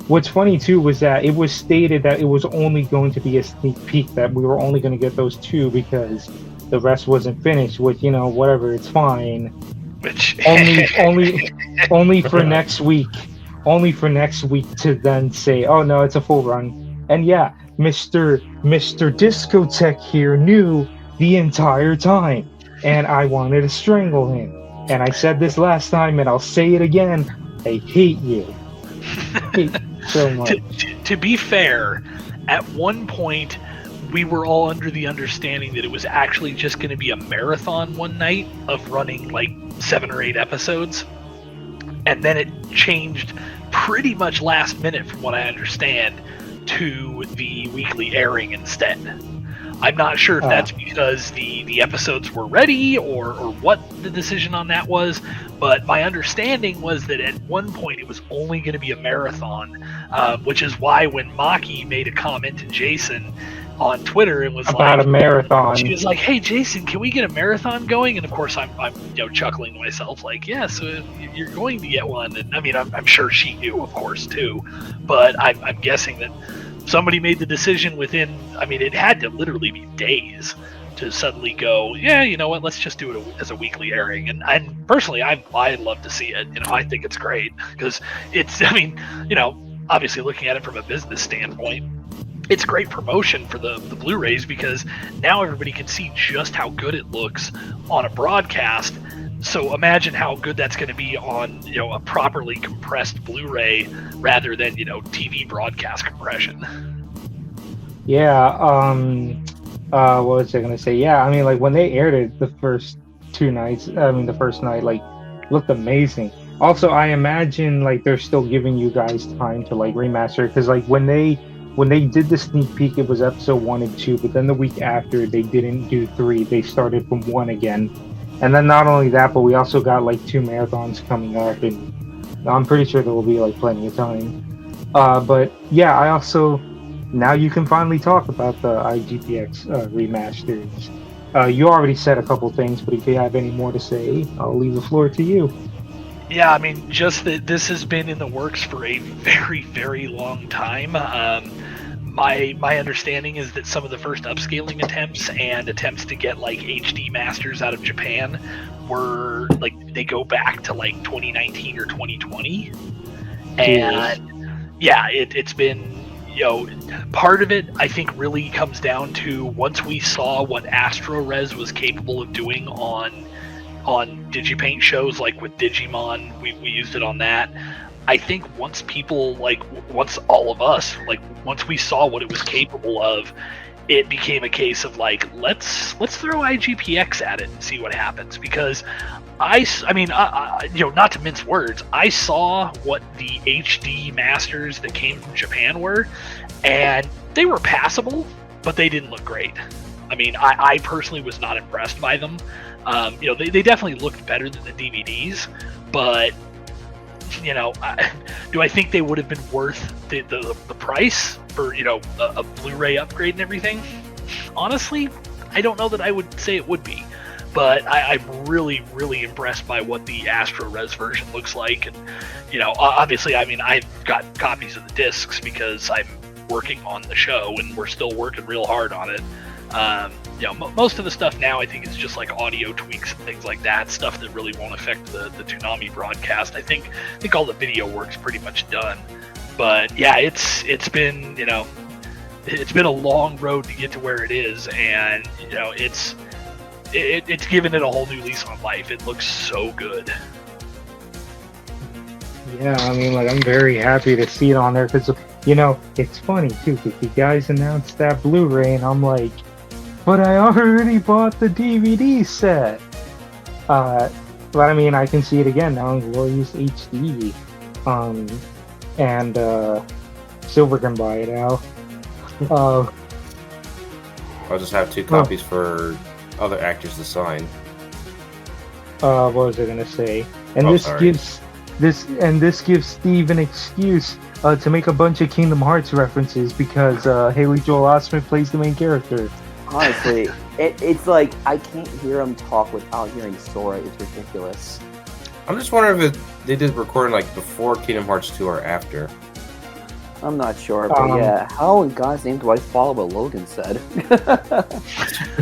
What's funny too was that it was stated that it was only going to be a sneak peek, that we were only going to get those two because the rest wasn't finished, which, whatever, it's fine. Which only for next week. Only for next week to then say, oh no, it's a full run. And yeah, Mr. Discotech here knew the entire time, and I wanted to strangle him. And I said this last time, and I'll say it again. I hate you. Hate so much. To be fair, at one point we were all under the understanding that it was actually just going to be a marathon one night of running like 7 or 8 episodes, and then it changed pretty much last minute, from what I understand, to the weekly airing instead. I'm not sure if that's because the episodes were ready or what the decision on that was, but my understanding was that at one point it was only going to be a marathon, which is why when Maki made a comment to Jason on Twitter and was about like, a marathon. she was like, "Hey Jason, can we get a marathon going?" And of course I'm chuckling to myself like, "Yeah, so you're going to get one." And I mean, I'm sure she knew, of course, too, but I'm guessing that somebody made the decision within, I mean, it had to literally be days to suddenly go, yeah, you know what, let's just do it as a weekly airing. And personally, I'd love to see it. I think it's great because it's, I mean, obviously looking at it from a business standpoint, it's great promotion for the Blu-rays because now everybody can see just how good it looks on a broadcast. So imagine how good that's going to be on a properly compressed Blu-ray rather than TV broadcast compression. Yeah. What was I gonna say? Yeah. I mean, like when they aired it the first two nights. I mean, the first night looked amazing. Also, I imagine like they're still giving you guys time to like remaster because like when they did the sneak peek, it was episode 1 and 2, but then the week after they didn't do 3. They started from 1 again. And then not only that, but we also got like 2 marathons coming up, and I'm pretty sure there will be like plenty of time. But yeah, I also now you can finally talk about the IGPX remasters. You already said a couple things, but if you have any more to say, I'll leave the floor to you. Yeah, I mean, just that this has been in the works for a very, very long time. My understanding is that some of the first upscaling attempts and attempts to get like HD masters out of Japan were like they go back to like 2019 or 2020, and yeah, it's been part of it I think really comes down to once we saw what Astro-Res was capable of doing on Digipaint shows like with Digimon, we used it on that. I think once all of us, once we saw what it was capable of, it became a case of like, let's throw IGPX at it and see what happens. Because I mean, not to mince words, I saw what the HD masters that came from Japan were, and they were passable, but they didn't look great. I mean, I personally was not impressed by them. They definitely looked better than the DVDs, but do I think they would have been worth the price for a Blu-ray upgrade and everything? Honestly, I don't know that I would say it would be, but I'm really, really impressed by what the Astro-Res version looks like. And obviously, I mean, I've got copies of the discs because I'm working on the show and we're still working real hard on it. Most of the stuff now I think is just like audio tweaks and things like that, stuff that really won't affect the Toonami broadcast. I think all the video work's pretty much done. But yeah, it's been it's been a long road to get to where it is, and it's given it a whole new lease on life. It looks so good. Yeah, I mean, like I'm very happy to see it on there because it's funny too because you guys announced that Blu-ray and I'm like, but I already bought the DVD set. But I mean, I can see it again now in Glorious HD. And Silver can buy it now. I'll just have 2 copies for other actors to sign. What was I gonna say? And this gives Steve an excuse to make a bunch of Kingdom Hearts references because Haley Joel Osment plays the main character. Honestly, it's like I can't hear him talk without hearing Sora. It's ridiculous. I'm just wondering if they did recording like before Kingdom Hearts 2 or after. I'm not sure, but yeah, how in God's name do I follow what Logan said?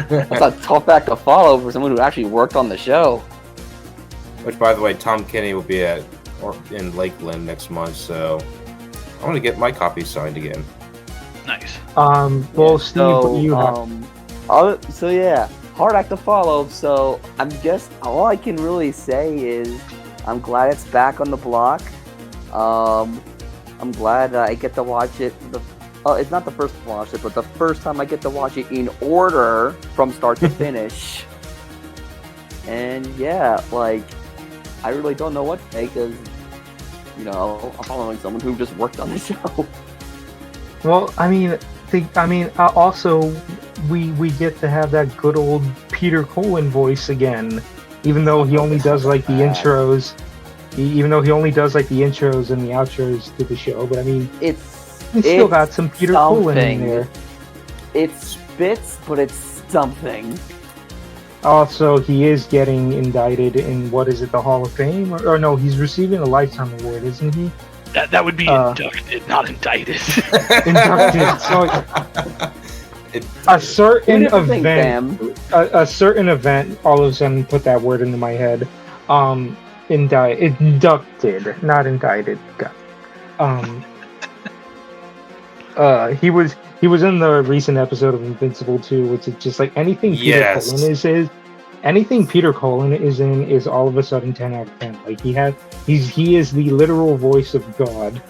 That's a tough act to follow for someone who actually worked on the show. Which, by the way, Tom Kenny will be in Lakeland next month, so I want to get my copy signed again. Nice. Well, Steve, so, you have... so yeah, hard act to follow. So I'm just all I can really say is I'm glad it's back on the block. I'm glad I get to watch it. It's not the first time I watched it, but the first time I get to watch it in order from start to finish. And yeah, like I really don't know what to say because I'm following someone who just worked on the show. Well, I mean, also we get to have that good old Peter Cullen voice again, even though he only does like the intros. Even though he only does like the intros and the outros to the show, but I mean, It's still got some Peter Cullen in there. It's bits, but it's something. Also, he is getting indicted in what is it, the Hall of Fame, or no? He's receiving a lifetime award, isn't he? That would be inducted, not indicted. Inducted. So a certain event, all of a sudden put that word into my head. Inducted, not indicted. He was in the recent episode of Invincible 2, which is just like anything Peter Cullen is in is all of a sudden 10 out of 10. Like he is the literal voice of God.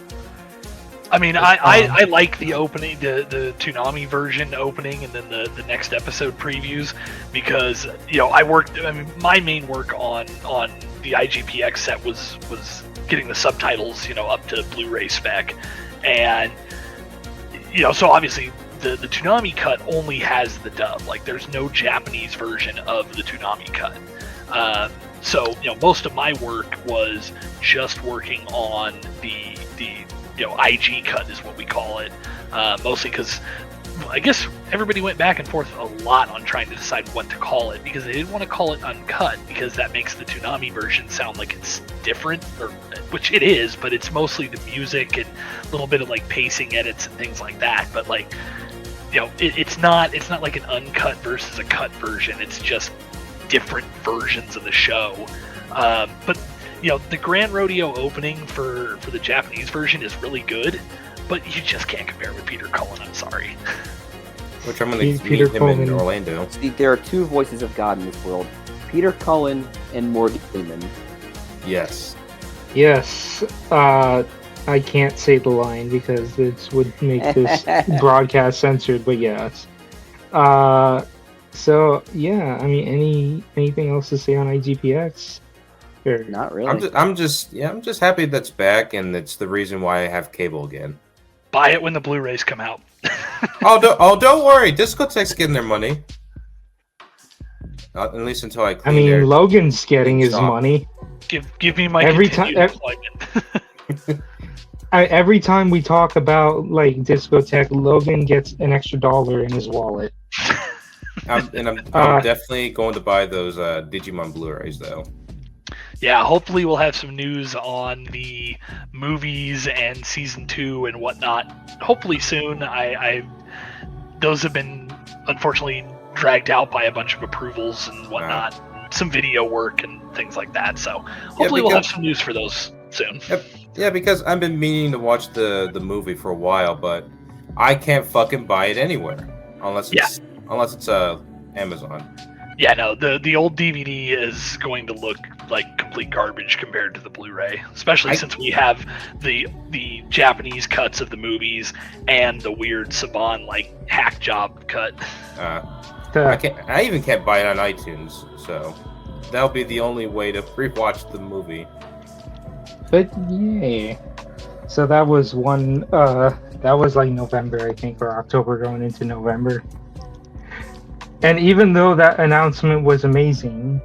I mean, I like the opening, the Toonami version opening, and then the next episode previews, because my main work on the IGPX set was getting the subtitles up to Blu-ray spec, and so obviously the Toonami cut only has the dub. Like there's no Japanese version of the Toonami cut. So most of my work was just working on the IG cut is what we call it, mostly because I guess everybody went back and forth a lot on trying to decide what to call it, because they didn't want to call it uncut because that makes the Toonami version sound like it's different, which it is, but it's mostly the music and a little bit of like pacing edits and things like that. But like it's not like an uncut versus a cut version. It's just different versions of the show. But the Grand Rodeo opening for the Japanese version is really good, but you just can't compare it with Peter Cullen. I'm sorry. Which I'm going to meet him in Orlando. See, there are two voices of God in this world: Peter Cullen and Morgan Freeman. Yes. Yes. I can't say the line because this would make this broadcast censored. But yes. So yeah, I mean, anything else to say on IGPX? Sure. Not really. I'm just happy that's back, and it's the reason why I have cable again. Buy it when the Blu-rays come out. Don't worry, Discotech's getting their money. At least until I clean their Logan's getting his money. Give me my every continued employment. Every time we talk about like Discotech, Logan gets an extra $1 in his wallet. I'm definitely going to buy those Digimon Blu-rays though. Yeah, hopefully we'll have some news on the movies and season 2 and whatnot. Hopefully soon. Those have been unfortunately dragged out by a bunch of approvals and whatnot, some video work and things like that. So hopefully we'll have some news for those soon. Yeah, because I've been meaning to watch the movie for a while, but I can't fucking buy it anywhere unless it's Amazon. Yeah, no, the old DVD is going to look like complete garbage compared to the Blu-ray, especially since we have the Japanese cuts of the movies and the weird Saban like hack job cut. I even can't buy it on iTunes, so that'll be the only way to rewatch the movie. But yay! So that was one. That was like November, I think, or October, going into November. And even though that announcement was amazing,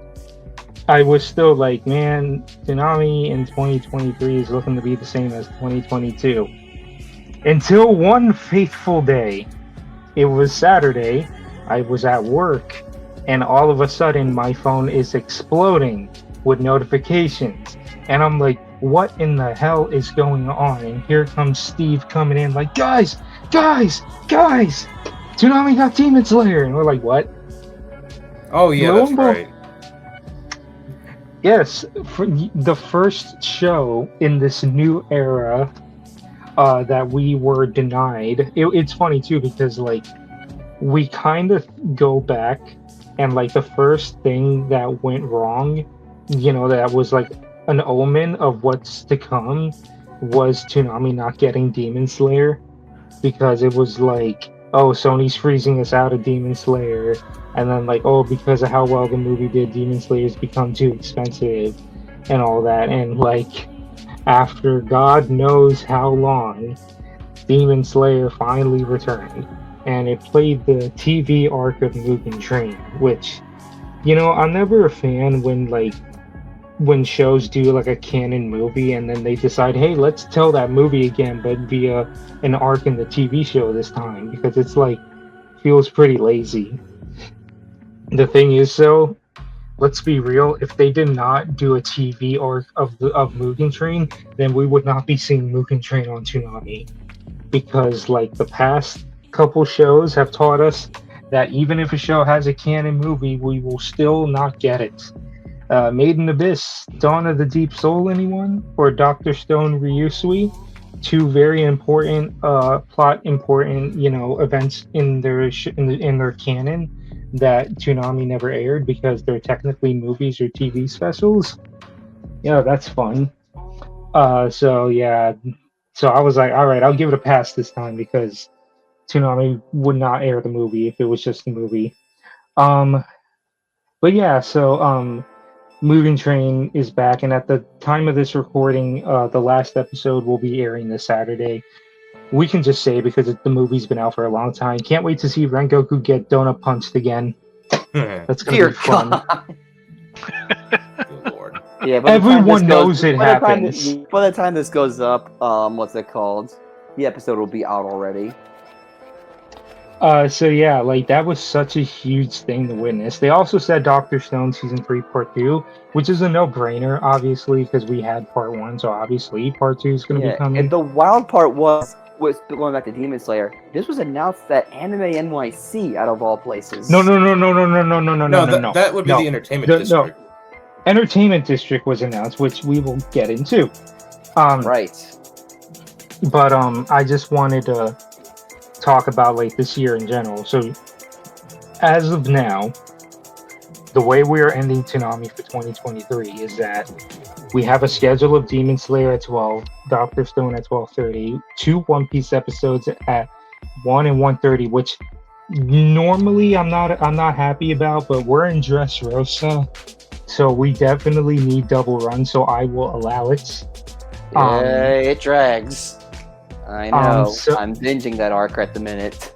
I was still like, man, Toonami in 2023 is looking to be the same as 2022. Until one fateful day. It was Saturday, I was at work, and all of a sudden my phone is exploding with notifications. And I'm like, what in the hell is going on? And here comes Steve coming in like, guys! Toonami got Demon Slayer! And we're like, what? Oh, yeah, that's right. Yes, for the first show in this new era that we were denied. It's funny, too, because, like, we kind of go back and, like, the first thing that went wrong, that was, like, an omen of what's to come was Toonami not getting Demon Slayer, because it was like, oh, Sony's freezing us out of Demon Slayer, and then like, oh, because of how well the movie did, Demon Slayer's become too expensive and all that. And like, after God knows how long, Demon Slayer finally returned. and it played the TV arc of Mugen Train, which, I'm never a fan when shows do like a canon movie and then they decide, hey, let's tell that movie again, but via an arc in the TV show this time, because it's like feels pretty lazy. The thing is, though, let's be real. If they did not do a TV arc of Mugen Train, then we would not be seeing Mugen Train on Toonami, because like the past couple shows have taught us that even if a show has a canon movie, we will still not get it. Made in Abyss, Dawn of the Deep Soul, anyone? Or Dr. Stone Ryusui? Two very important, plot important, events in their in their canon that Toonami never aired because they're technically movies or TV specials. Yeah, that's fun. So yeah, so I was like, all right, I'll give it a pass this time because Toonami would not air the movie if it was just a movie. But yeah, so Mugen Train is back, and at the time of this recording, the last episode will be airing this Saturday. We can just say because the movie's been out for a long time. Can't wait to see Rengoku get donut punched again. That's gonna be fun. Good lord. Yeah, everyone knows it happens. By the time this goes up, what's it called? The episode will be out already. So yeah, like that was such a huge thing to witness. They also said Dr. Stone season 3 part 2, which is a no-brainer, obviously, because we had part 1, so obviously part 2 is going to be coming. And the wild part was going back to Demon Slayer. This was announced at Anime NYC, out of all places. No. That would be the Entertainment District. No. Entertainment District was announced, which we will get into. Right. But I just wanted to talk about like this year in general. So as of now, the way we are ending Toonami for 2023 is that we have a schedule of Demon Slayer at 12, Dr. Stone at 12:30, 2 One Piece episodes at 1 and 1:30, which normally I'm not happy about, but we're in Dressrosa, so we definitely need double run, so I will allow it. It drags. I know. I'm binging that arc at the minute.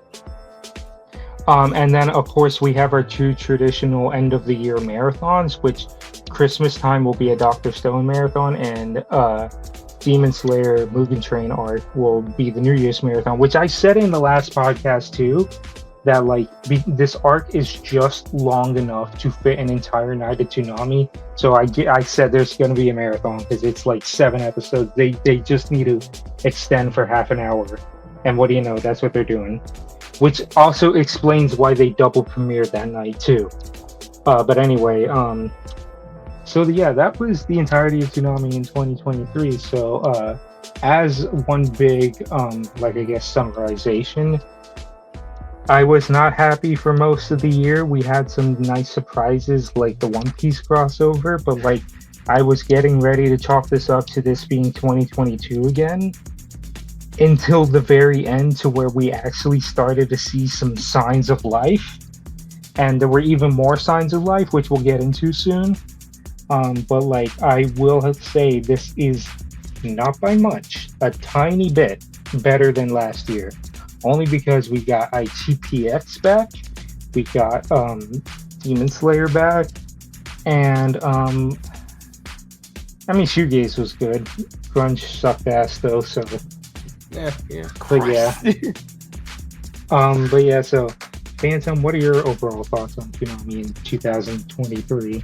And then, of course, we have our 2 traditional end-of-the-year marathons, which Christmas time will be a Dr. Stone marathon, and Demon Slayer Mugen Train arc will be the New Year's marathon, which I said in the last podcast, too, that like this arc is just long enough to fit an entire night of Toonami. So I said there's going to be a marathon because it's like 7 episodes. They just need to extend for half an hour, and what do you know? That's what they're doing, which also explains why they double premiered that night too. But anyway, so yeah, that was the entirety of Toonami in 2023. So as one big like I guess summarization, I was not happy for most of the year. We had some nice surprises like the One Piece crossover, but like I was getting ready to chalk this up to this being 2022 again until the very end, to where we actually started to see some signs of life, and there were even more signs of life, which we'll get into soon. But like I will say, this is not by much, a tiny bit better than last year. Only because we got ITPX back, we got Demon Slayer back, and I mean Shoegaze was good. Grunge sucked ass though, so yeah. But yeah, so Phantom, what are your overall thoughts on Toonami in 2023?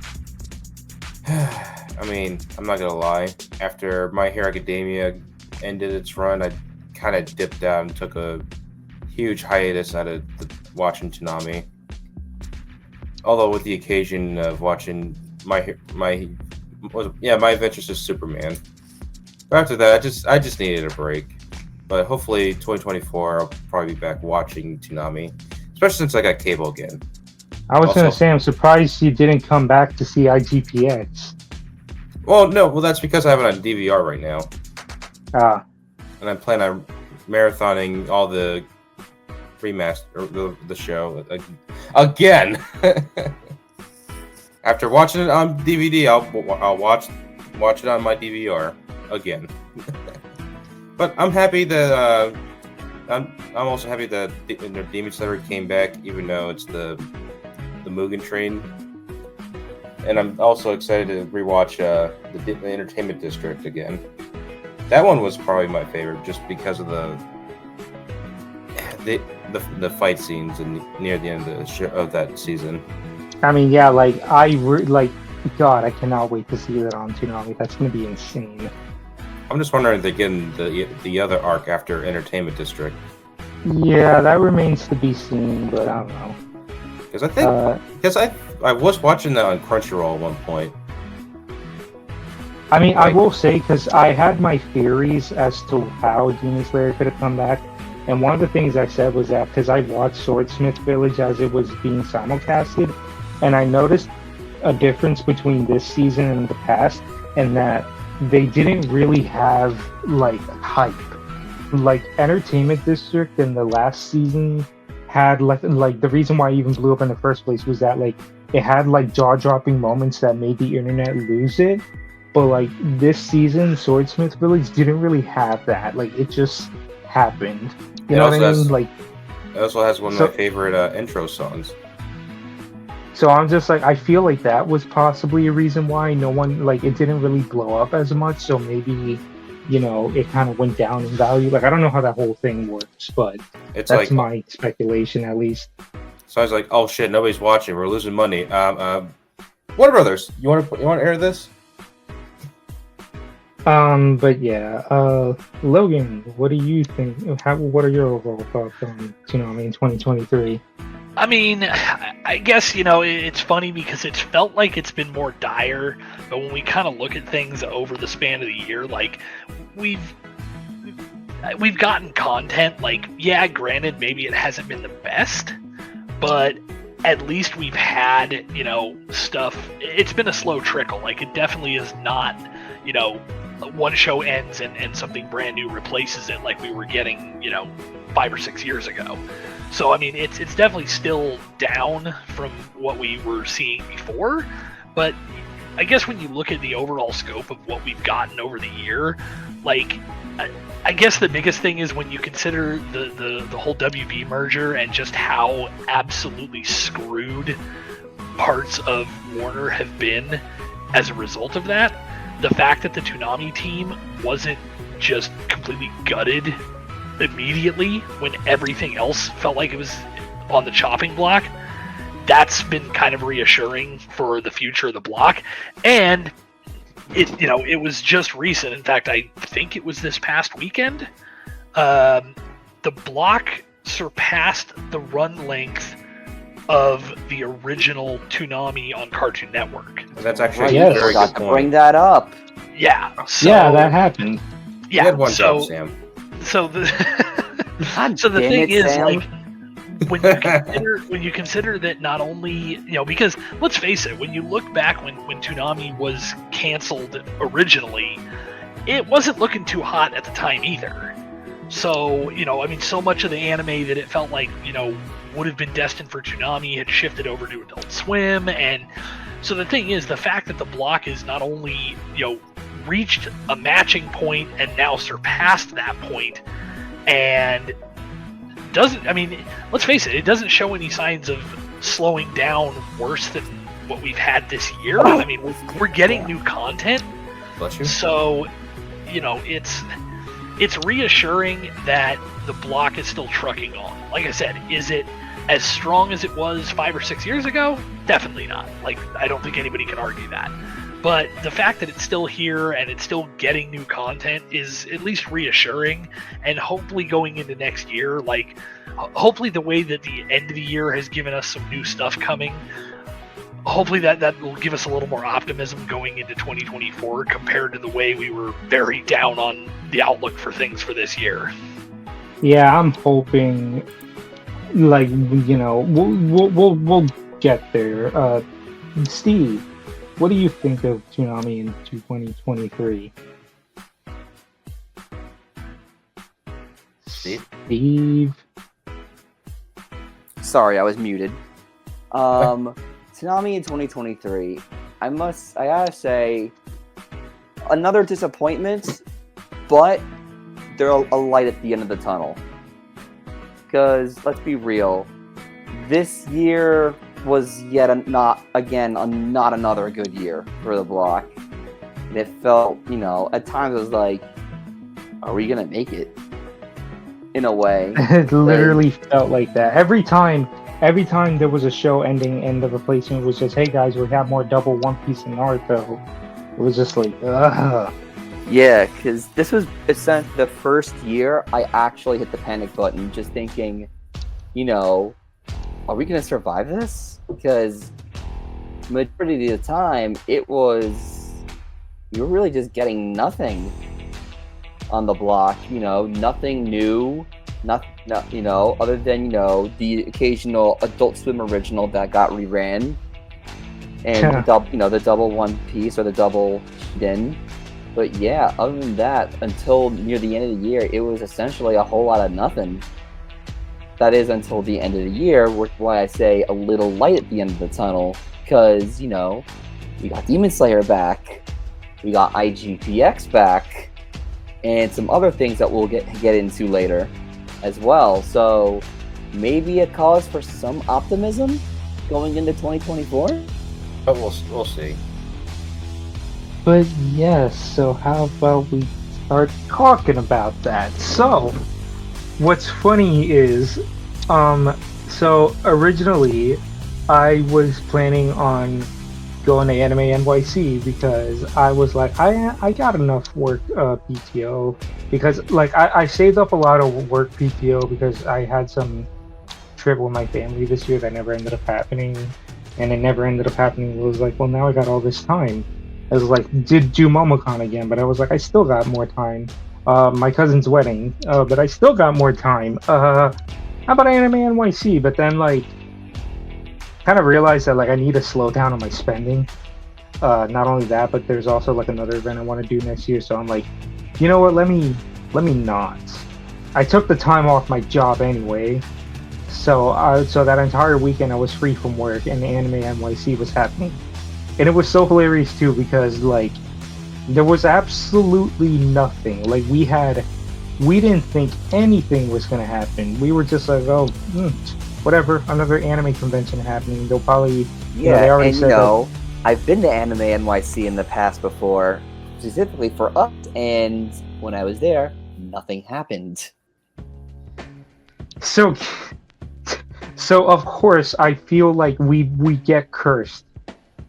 I mean, I'm not gonna lie. After My Hero Academia ended its run, I kind of dipped out and took a huge hiatus out of watching Toonami. Although with the occasion of watching my Adventures of Superman. But after that, I just needed a break. But hopefully 2024 I'll probably be back watching Toonami, especially since I got cable again. I was going to say, I'm surprised you didn't come back to see IGPX. Well, no, that's because I have it on DVR right now. And I plan on marathoning all the remaster the show again. After watching it on DVD, I'll watch it on my DVR again. But I'm happy that I'm also happy that Demon Slayer came back, even though it's the Mugen Train. And I'm also excited to rewatch the Entertainment District again. That one was probably my favorite, just because of the fight scenes near the end of the show, of that season. I mean, yeah, God, I cannot wait to see that on Toonami. That's gonna be insane. I'm just wondering if they're getting the other arc after Entertainment District. Yeah, that remains to be seen, but I don't know. Because I think I was watching that on Crunchyroll at one point. I mean, I will say, because I had my theories as to how Demon Slayer could have come back, and one of the things I said was that because I watched Swordsmith Village as it was being simulcasted, and I noticed a difference between this season and the past, and that they didn't really have like hype. Like Entertainment District in the last season had like the reason why it even blew up in the first place was that like it had like jaw-dropping moments that made the internet lose it. But like this season, Swordsmith Village didn't really have that. Like it just happened. You know what I mean? Like it also has one of my favorite intro songs. So I'm just like, I feel like that was possibly a reason why no one, like, it didn't really blow up as much. So maybe, you know, it kind of went down in value. Like, I don't know how that whole thing works, but that's like, my speculation at least. So I was like, oh shit, nobody's watching. We're losing money. Warner Brothers, you want to air this? But yeah, Logan, what do you think? What are your overall thoughts on Toonami in 2023? I mean, I guess, you know, it's funny because it's felt like it's been more dire, but when we kind of look at things over the span of the year, like, we've gotten content, like, yeah, granted, maybe it hasn't been the best, but at least we've had, you know, stuff. It's been a slow trickle. Like, it definitely is not, you know, one show ends and something brand new replaces it like we were getting, you know, 5 or 6 years ago. So, I mean, it's definitely still down from what we were seeing before, but I guess when you look at the overall scope of what we've gotten over the year, like, I guess the biggest thing is when you consider the whole WB merger and just how absolutely screwed parts of Warner have been as a result of that, the fact that the Toonami team wasn't just completely gutted immediately when everything else felt like it was on the chopping block, that's been kind of reassuring for the future of the block. And it, you know, it was just recent. In fact, I think it was this past weekend. The block surpassed the run length of the original Toonami on Cartoon Network. That's actually Right, very got good to point. bring that up. Yeah. So, Yeah, that happened. Yeah. You had one so, job, Sam. So the God so the damn thing it, is, Sam. like, when you consider that not only, you know, because let's face it, when you look back when Toonami was canceled originally, it wasn't looking too hot at the time either. So, you know, I mean, so much of the anime that it felt like, you know, would have been destined for Toonami had shifted over to Adult Swim. And so the thing is, the fact that the block is not only, you know, reached a matching point and now surpassed that point, and doesn't, I mean, let's face it, it doesn't show any signs of slowing down worse than what we've had this year. I mean, we're getting new content. Bless you. So, you know, it's reassuring that the block is still trucking on. Like I said, is it as strong as it was 5 or 6 years ago? Definitely not. Like, I don't think anybody can argue that. But the fact that it's still here and it's still getting new content is at least reassuring. And hopefully going into next year, like, hopefully the way that the end of the year has given us some new stuff coming, hopefully that will give us a little more optimism going into 2024 compared to the way we were very down on the outlook for things for this year. Yeah, I'm hoping, like, you know, we'll get there. Steve, what do you think of Toonami in 2023? Steve? Sorry, I was muted. Toonami in 2023. I gotta say, another disappointment, but there's a light at the end of the tunnel. because let's be real, this year was not another good year for the block. And it felt, at times it was like, are we gonna make it? In a way. It literally felt like that. Every time there was a show ending and the replacement was just, hey guys, we have more double One Piece and Naruto. It was just like, ugh. Yeah, because this was essentially the first year I actually hit the panic button, just thinking, are we going to survive this? Because majority of the time, you were really just getting nothing on the block, nothing new, other than, the occasional Adult Swim original that got reran, and the double One Piece or the double Din. But yeah, other than that, until near the end of the year, it was essentially a whole lot of nothing. That is until the end of the year, which is why I say a little light at the end of the tunnel, because, we got Demon Slayer back, we got IGPX back, and some other things that we'll get into later as well. So maybe a cause for some optimism going into 2024? But we'll see. But yes, so how about we start talking about that? So, what's funny is, so originally I was planning on going to Anime NYC because I was like, I got enough work PTO, because like I saved up a lot of work PTO because I had some trip with my family this year that never ended up happening, and it never ended up happening. It was like, well, now I got all this time. I was like, did do MomoCon again, but I was like, I still got more time. My cousin's wedding, but I still got more time. How about Anime NYC? But then like, kind of realized that like I need to slow down on my spending. Not only that, but there's also like another event I want to do next year. So I'm like, you know what? Let me not. I took the time off my job anyway, so that entire weekend I was free from work, and the Anime NYC was happening. And it was so hilarious too, because like there was absolutely nothing. Like we didn't think anything was gonna happen. We were just like, oh, whatever, another anime convention happening. They'll probably they already said that. I've been to Anime NYC in the past before, specifically for us, and when I was there, nothing happened. So of course I feel like we get cursed.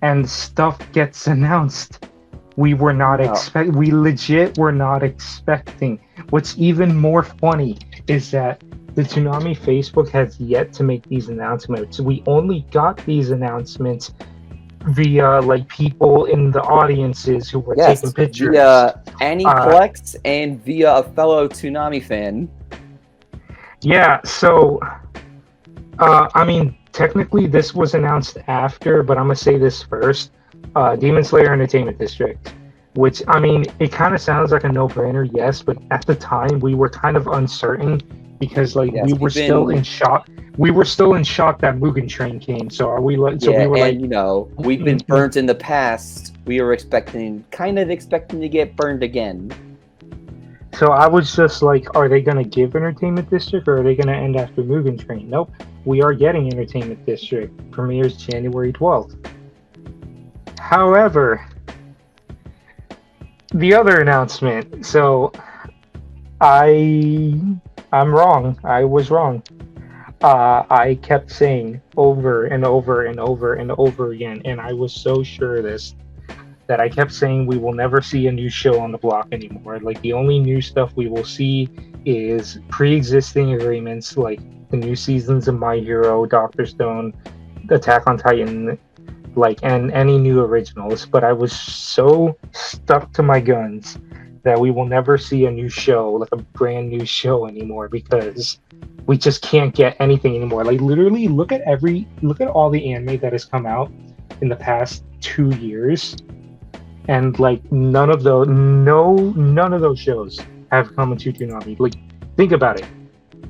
And stuff gets announced we were not we legit were not expecting. What's even more funny is that the Toonami Facebook has yet to make these announcements. We only got these announcements via like people in the audiences who were taking pictures. Via Annie Plex and via a fellow Toonami fan. Yeah, so I mean, technically this was announced after, but I'm gonna say this first. Demon Slayer Entertainment District, which, I mean, it kind of sounds like a no-brainer, yes, but at the time we were kind of uncertain because like we were still in shock. We were still in shock that Mugen Train came. So are we like? So we were like, we've been burnt in the past. We were kind of expecting to get burned again. So I was just like, are they going to give Entertainment District or are they going to end after Mugen Train? Nope. We are getting Entertainment District. Premieres January 12th. However, the other announcement. So I'm wrong. I was wrong. I kept saying over and over and over and over again, and I was so sure of this, that I kept saying we will never see a new show on the block anymore. Like, the only new stuff we will see is pre-existing agreements, like the new seasons of My Hero, Doctor Stone, Attack on Titan, like, and any new originals. But I was so stuck to my guns that we will never see a new show, like a brand new show anymore, because we just can't get anything anymore. Like, literally, look at all the anime that has come out in the past 2 years. And like none of those shows have come into Toonami. Like, think about it.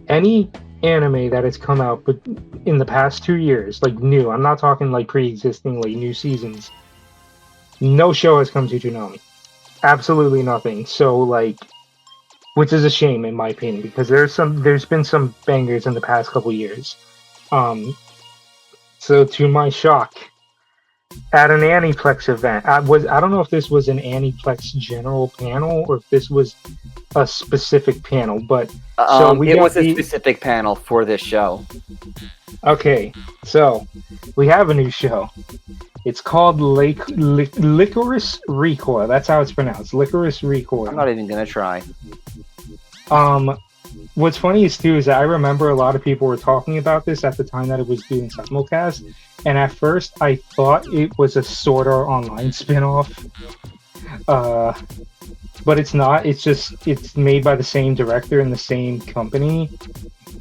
Any anime that has come out but in the past 2 years, like new, I'm not talking like pre-existing, like new seasons. No show has come to Toonami. Absolutely nothing. So like, which is a shame in my opinion because there's been some bangers in the past couple years. So to my shock, at an Aniplex event, I don't know if this was an Aniplex general panel or if this was a specific panel, but it was a specific panel for this show. Okay, so we have a new show. It's called Licorice Recoil. That's how it's pronounced. Licorice Recoil. I'm not even gonna try. What's funny is that I remember a lot of people were talking about this at the time that it was doing simulcast, and at first I thought it was a Sword Art Online spinoff. But it's not. It's made by the same director and the same company,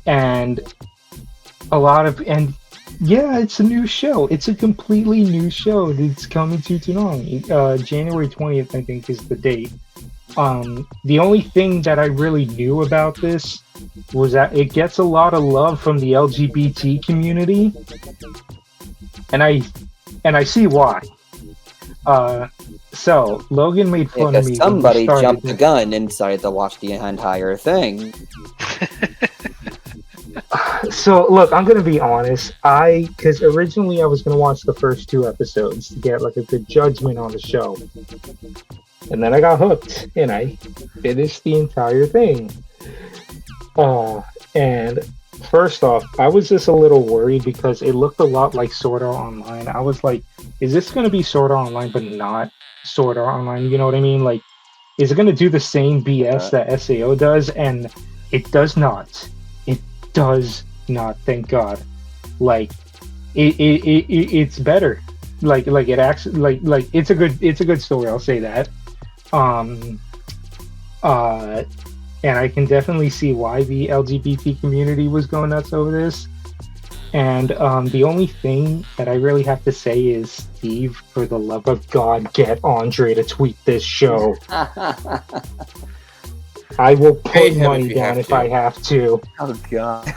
and yeah, it's a new show. It's a completely new show. It's coming to Toonami. January 20th, I think, is the date. The only thing that I really knew about this was that it gets a lot of love from the LGBT community, and I see why. So Logan made fun of me. Somebody jumped the gun and decided to watch the entire thing. So look, I'm gonna be honest. Because originally I was gonna watch the first 2 episodes to get like a good judgment on the show, and then I got hooked and I finished the entire thing. And first off, I was just a little worried because it looked a lot like Sword Art Online. I was like, is this gonna be Sword Art Online but not Sword Art Online? You know what I mean? Like, is it gonna do the same BS that SAO does? And it does not. Does not, thank God. Like it's better. Like it actually like it's a good story, I'll say that. And I can definitely see why the LGBT community was going nuts over this. And the only thing that I really have to say is, Steve, for the love of God, get Andre to tweet this show. I will put money down if I have to. Oh, God.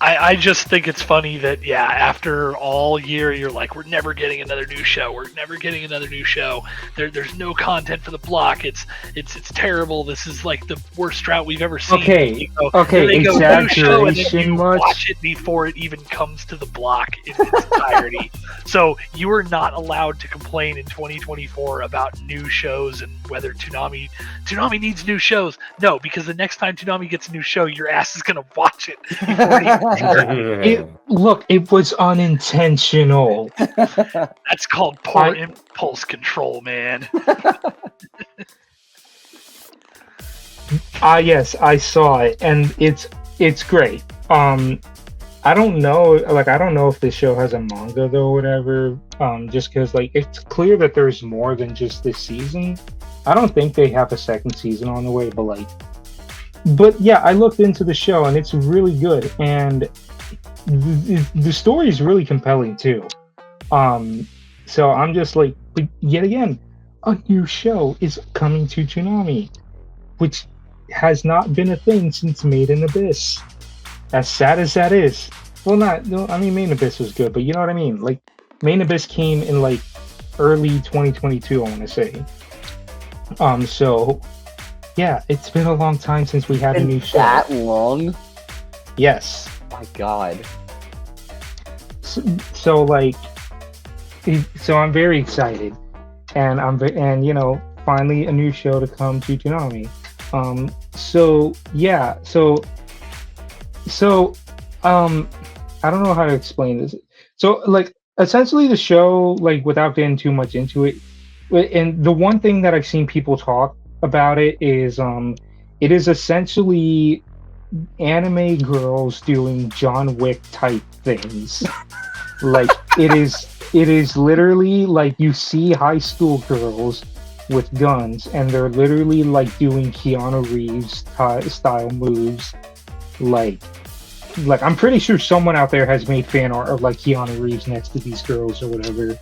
I just think it's funny that, yeah, after all year, you're like, we're never getting another new show. We're never getting another new show. There's no content for the block. It's terrible. This is like the worst drought we've ever seen. Okay, exaggeration and then you much. Watch it before it even comes to the block in its entirety. So you are not allowed to complain in 2024 about new shows and whether Toonami needs new shows. No, because the next time Toonami gets a new show, your ass is gonna watch it before it was unintentional. That's called poor impulse control, man. Yes, I saw it, and it's great. I don't know if this show has a manga though, or whatever. Just because it's clear that there's more than just this season. I don't think they have a second season on the way, but yeah, I looked into the show and it's really good, and the story is really compelling too. So I'm just like, but yet again, a new show is coming to Toonami, which has not been a thing since Made in Abyss. As sad as that is. Well, Made in Abyss was good, but you know what I mean? Like, Made in Abyss came in like early 2022, I want to say. So yeah, it's been a long time since we had a new show. That long? Yes. Oh my God. So I'm very excited, and finally a new show to come to Toonami. I don't know how to explain this. So essentially the show, without getting too much into it, and the one thing that I've seen people talk about it is essentially anime girls doing John Wick type things. It is literally like you see high school girls with guns and they're literally doing Keanu Reeves style moves. I'm pretty sure someone out there has made fan art of Keanu Reeves next to these girls or whatever.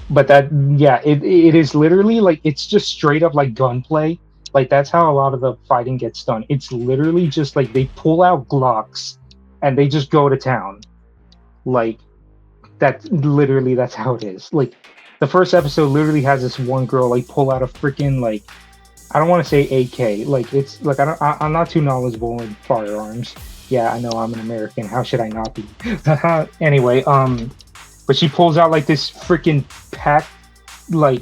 But it is literally it's just straight up gunplay. That's how a lot of the fighting gets done. It's literally just they pull out Glocks and they just go to town. That's how it is. the first episode literally has this one girl like pull out a freaking like I don't want to say AK. Like it's like I'm not too knowledgeable in firearms. Yeah, I know I'm an American. How should I not be? Anyway, but she pulls out like this freaking pack, like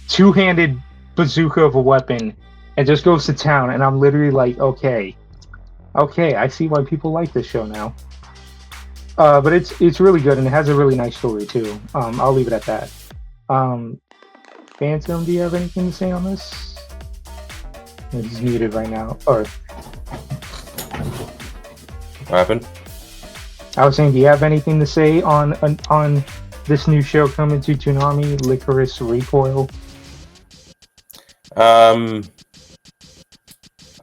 two-handed bazooka of a weapon, and just goes to town. And I'm literally like, okay, I see why people like this show now. But it's really good and it has a really nice story too. I'll leave it at that. Phantom, do you have anything to say on this? He's muted right now. Or What happened? I was saying, do you have anything to say on this new show coming to Toonami, Licorice Recoil?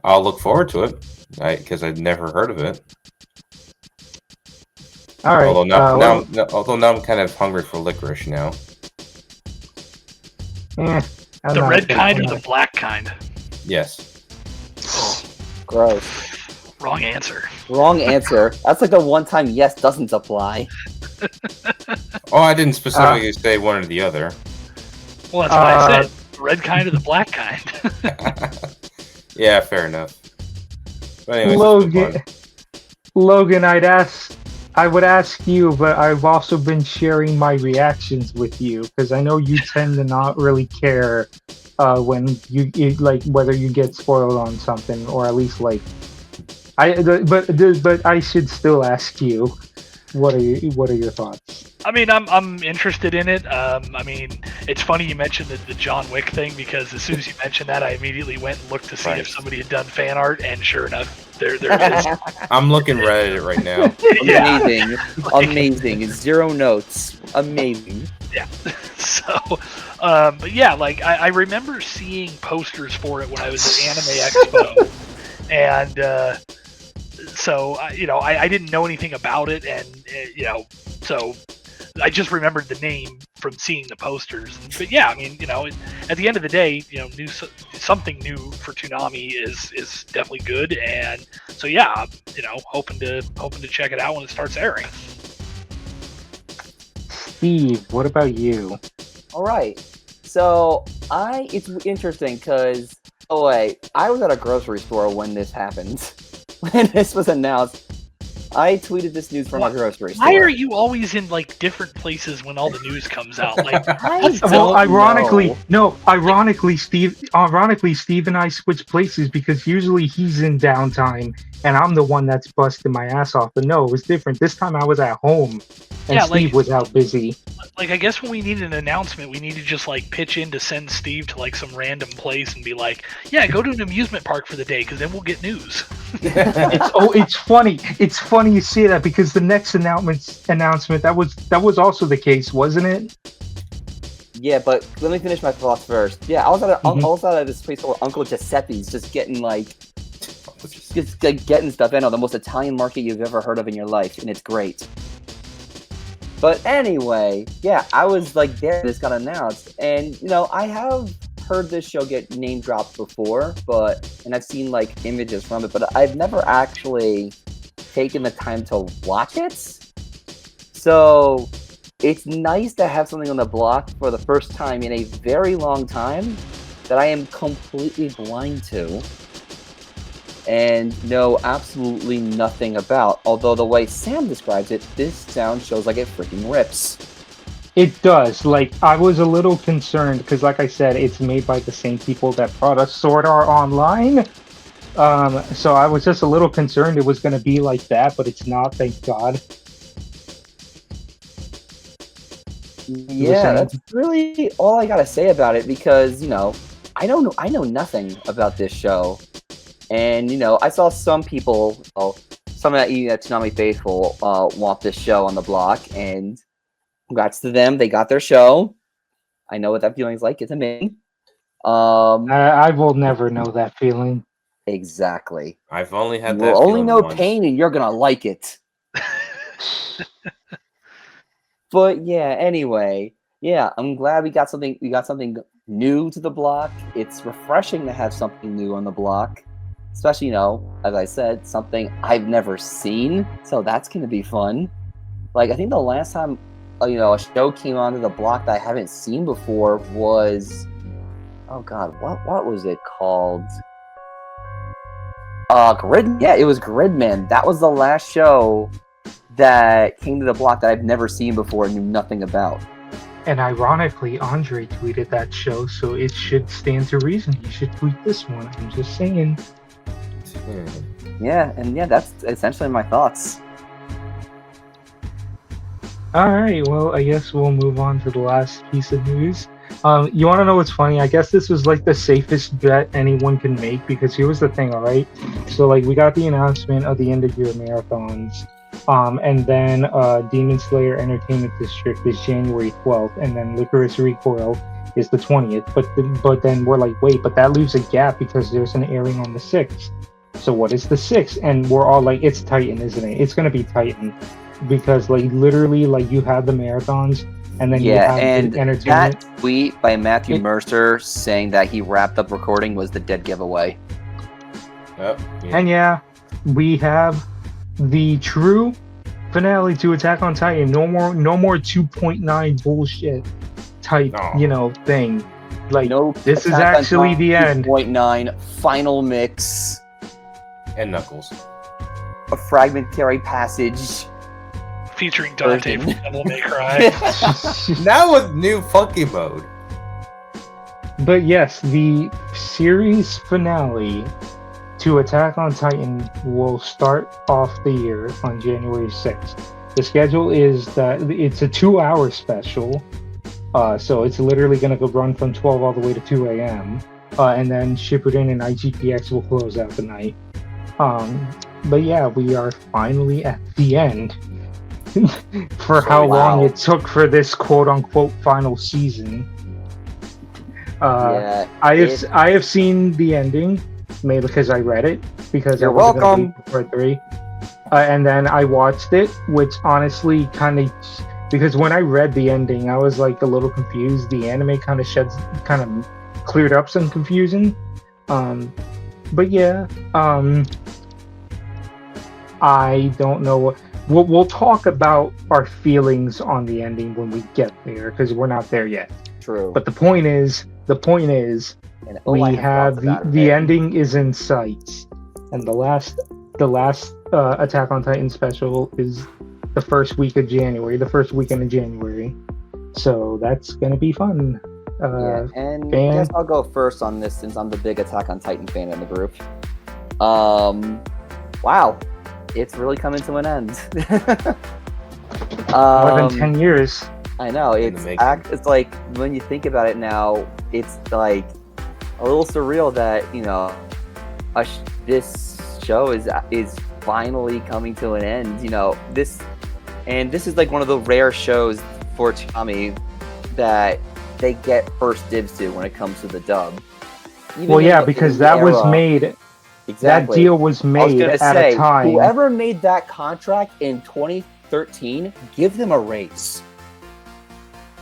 I'll look forward to it, because I've never heard of it. All right. Although now I'm kind of hungry for licorice now. The red kind or the black kind? Yes. Gross. Wrong answer. Wrong answer. That's like the one time yes doesn't apply. Oh, I didn't specifically say one or the other. Well, that's what I said. Red kind or the black kind? Yeah, fair enough. But anyways, Logan, I would ask you, but I've also been sharing my reactions with you because I know you tend to not really care when you like whether you get spoiled on something, or at least like but I should still ask you, what are your thoughts? I mean, I'm interested in it. I mean, it's funny you mentioned the John Wick thing, because as soon as you mentioned that, I immediately went and looked to see if somebody had done fan art, and sure enough, there it is. I'm looking right at it right now. Amazing. Amazing. 0 notes. Amazing. Yeah. So, but yeah, like I remember seeing posters for it when I was at Anime Expo, and so I didn't know anything about it, and so I just remembered the name from seeing the posters. But yeah, I mean, at the end of the day, something new for Toonami is definitely good, and so yeah, hoping to check it out when it starts airing. Steve, what about you? All right. So it's interesting because I was at a grocery store when this happened. When this was announced, I tweeted this news from a grocery store. Why are you always in like different places when all the news comes out? Like, ironically, Steve and I switched places because usually he's in downtime and I'm the one that's busting my ass off. But no, it was different. This time I was at home and Steve was out busy. Like, I guess when we need an announcement, we need to just like pitch in to send Steve to like some random place and be like, yeah, go to an amusement park for the day, because then we'll get news. It's funny. It's funny you say that, because the next announcement that was also the case, wasn't it? Yeah, but let me finish my thoughts first. Yeah, I was at this place called Uncle Giuseppe's, just getting getting stuff. I know, the most Italian market you've ever heard of in your life, and it's great. But anyway, yeah, I was like there. This got announced, and I have heard this show get name dropped before, and I've seen like images from it, but I've never actually taken the time to watch it. So it's nice to have something on the block for the first time in a very long time that I am completely blind to and know absolutely nothing about. Although the way Sam describes it, this sound shows like it freaking rips. It does. Like, I was a little concerned because, like I said, it's made by the same people that brought us Sword Art Online. So I was just a little concerned it was going to be like that, but it's not, thank God. Yeah, that's really all I gotta say about it, because I know nothing about this show, and I saw some people, some at Toonami faithful, want this show on the block, and congrats to them, they got their show. I know what that feeling's like. It's amazing. I will never know that feeling. Exactly. I've only had that. You only know pain, and you're gonna like it. But yeah, anyway, yeah, I'm glad we got something new to the block. It's refreshing to have something new on the block, especially, as I said, something I've never seen. So that's going to be fun. Like, I think the last time a show came onto the block that I haven't seen before was, oh god, what was it called? Grid. Yeah, it was Gridman. That was the last show that came to the block that I've never seen before and knew nothing about. And ironically, Andre tweeted that show, so it should stand to reason. You should tweet this one. I'm just saying. Yeah, and that's essentially my thoughts. Alright, well, I guess we'll move on to the last piece of news. You want to know what's funny? I guess this was like the safest bet anyone can make, because here was the thing, alright? So, like, we got the announcement of the end of year marathons, and then Demon Slayer Entertainment District is January 12th, and then Licorice Recoil is the 20th. But then we're like, wait, but that leaves a gap because there's an airing on the 6th. So what is the 6th? And we're all like, it's Titan, isn't it? It's going to be Titan. Because, like, literally, like, you have the marathons, and then you have and the entertainment. That tweet by Matthew Mercer saying that he wrapped up recording was the dead giveaway. Yep. And yeah, we have the true finale to Attack on Titan. No more 2.9 bullshit type, thing. Like, this is actually the end. 2.9 final mix. And Knuckles. A fragmentary passage. Featuring Dante from Devil May Cry. Now with new funky mode. But yes, the series finale to Attack on Titan will start off the year on January 6th. The schedule is that it's a 2-hour special, so it's literally going to go run from 12 all the way to 2 a.m. And then Shippuden and IGPX will close out the night. But yeah, we are finally at the end. For how long it took for this quote-unquote final season. I have seen the ending, maybe because I read it, because you're welcome. Part 3, and then I watched it, which honestly kind of, because when I read the ending, I was like a little confused. The anime kind of cleared up some confusion. But yeah, I don't know what. We'll talk about our feelings on the ending when we get there, because we're not there yet. True. But the point is, we have the ending is in sight, and the last Attack on Titan special is the first weekend of January. So that's gonna be fun. And I guess I'll go first on this since I'm the big Attack on Titan fan in the group. Wow. It's really coming to an end. More than 10 years. I know. It's like, when you think about it now, it's like a little surreal that, this show is finally coming to an end. This is like one of the rare shows for Toonami that they get first dibs to when it comes to the dub. Because that was made. Exactly. That deal was made a time. Whoever made that contract in 2013, give them a raise.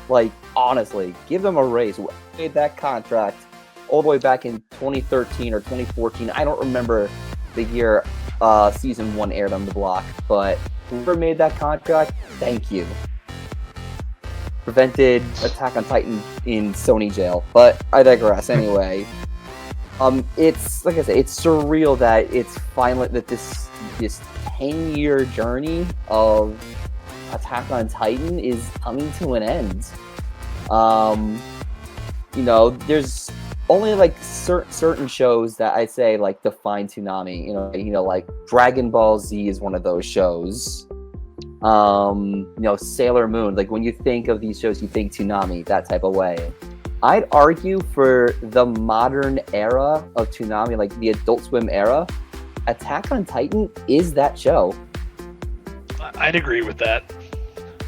Like, honestly, give them a raise. Whoever made that contract all the way back in 2013 or 2014, I don't remember the year season 1 aired on the block, but whoever made that contract, thank you. Prevented Attack on Titan in Sony jail, but I digress anyway. It's like I said, it's surreal that it's finally that this 10-year journey of Attack on Titan is coming to an end. There's only like certain shows that I say like define Toonami. Like Dragon Ball Z is one of those shows. Sailor Moon. Like when you think of these shows, you think Toonami, that type of way. I'd argue for the modern era of Toonami, like the Adult Swim era, Attack on Titan is that show. I'd agree with that.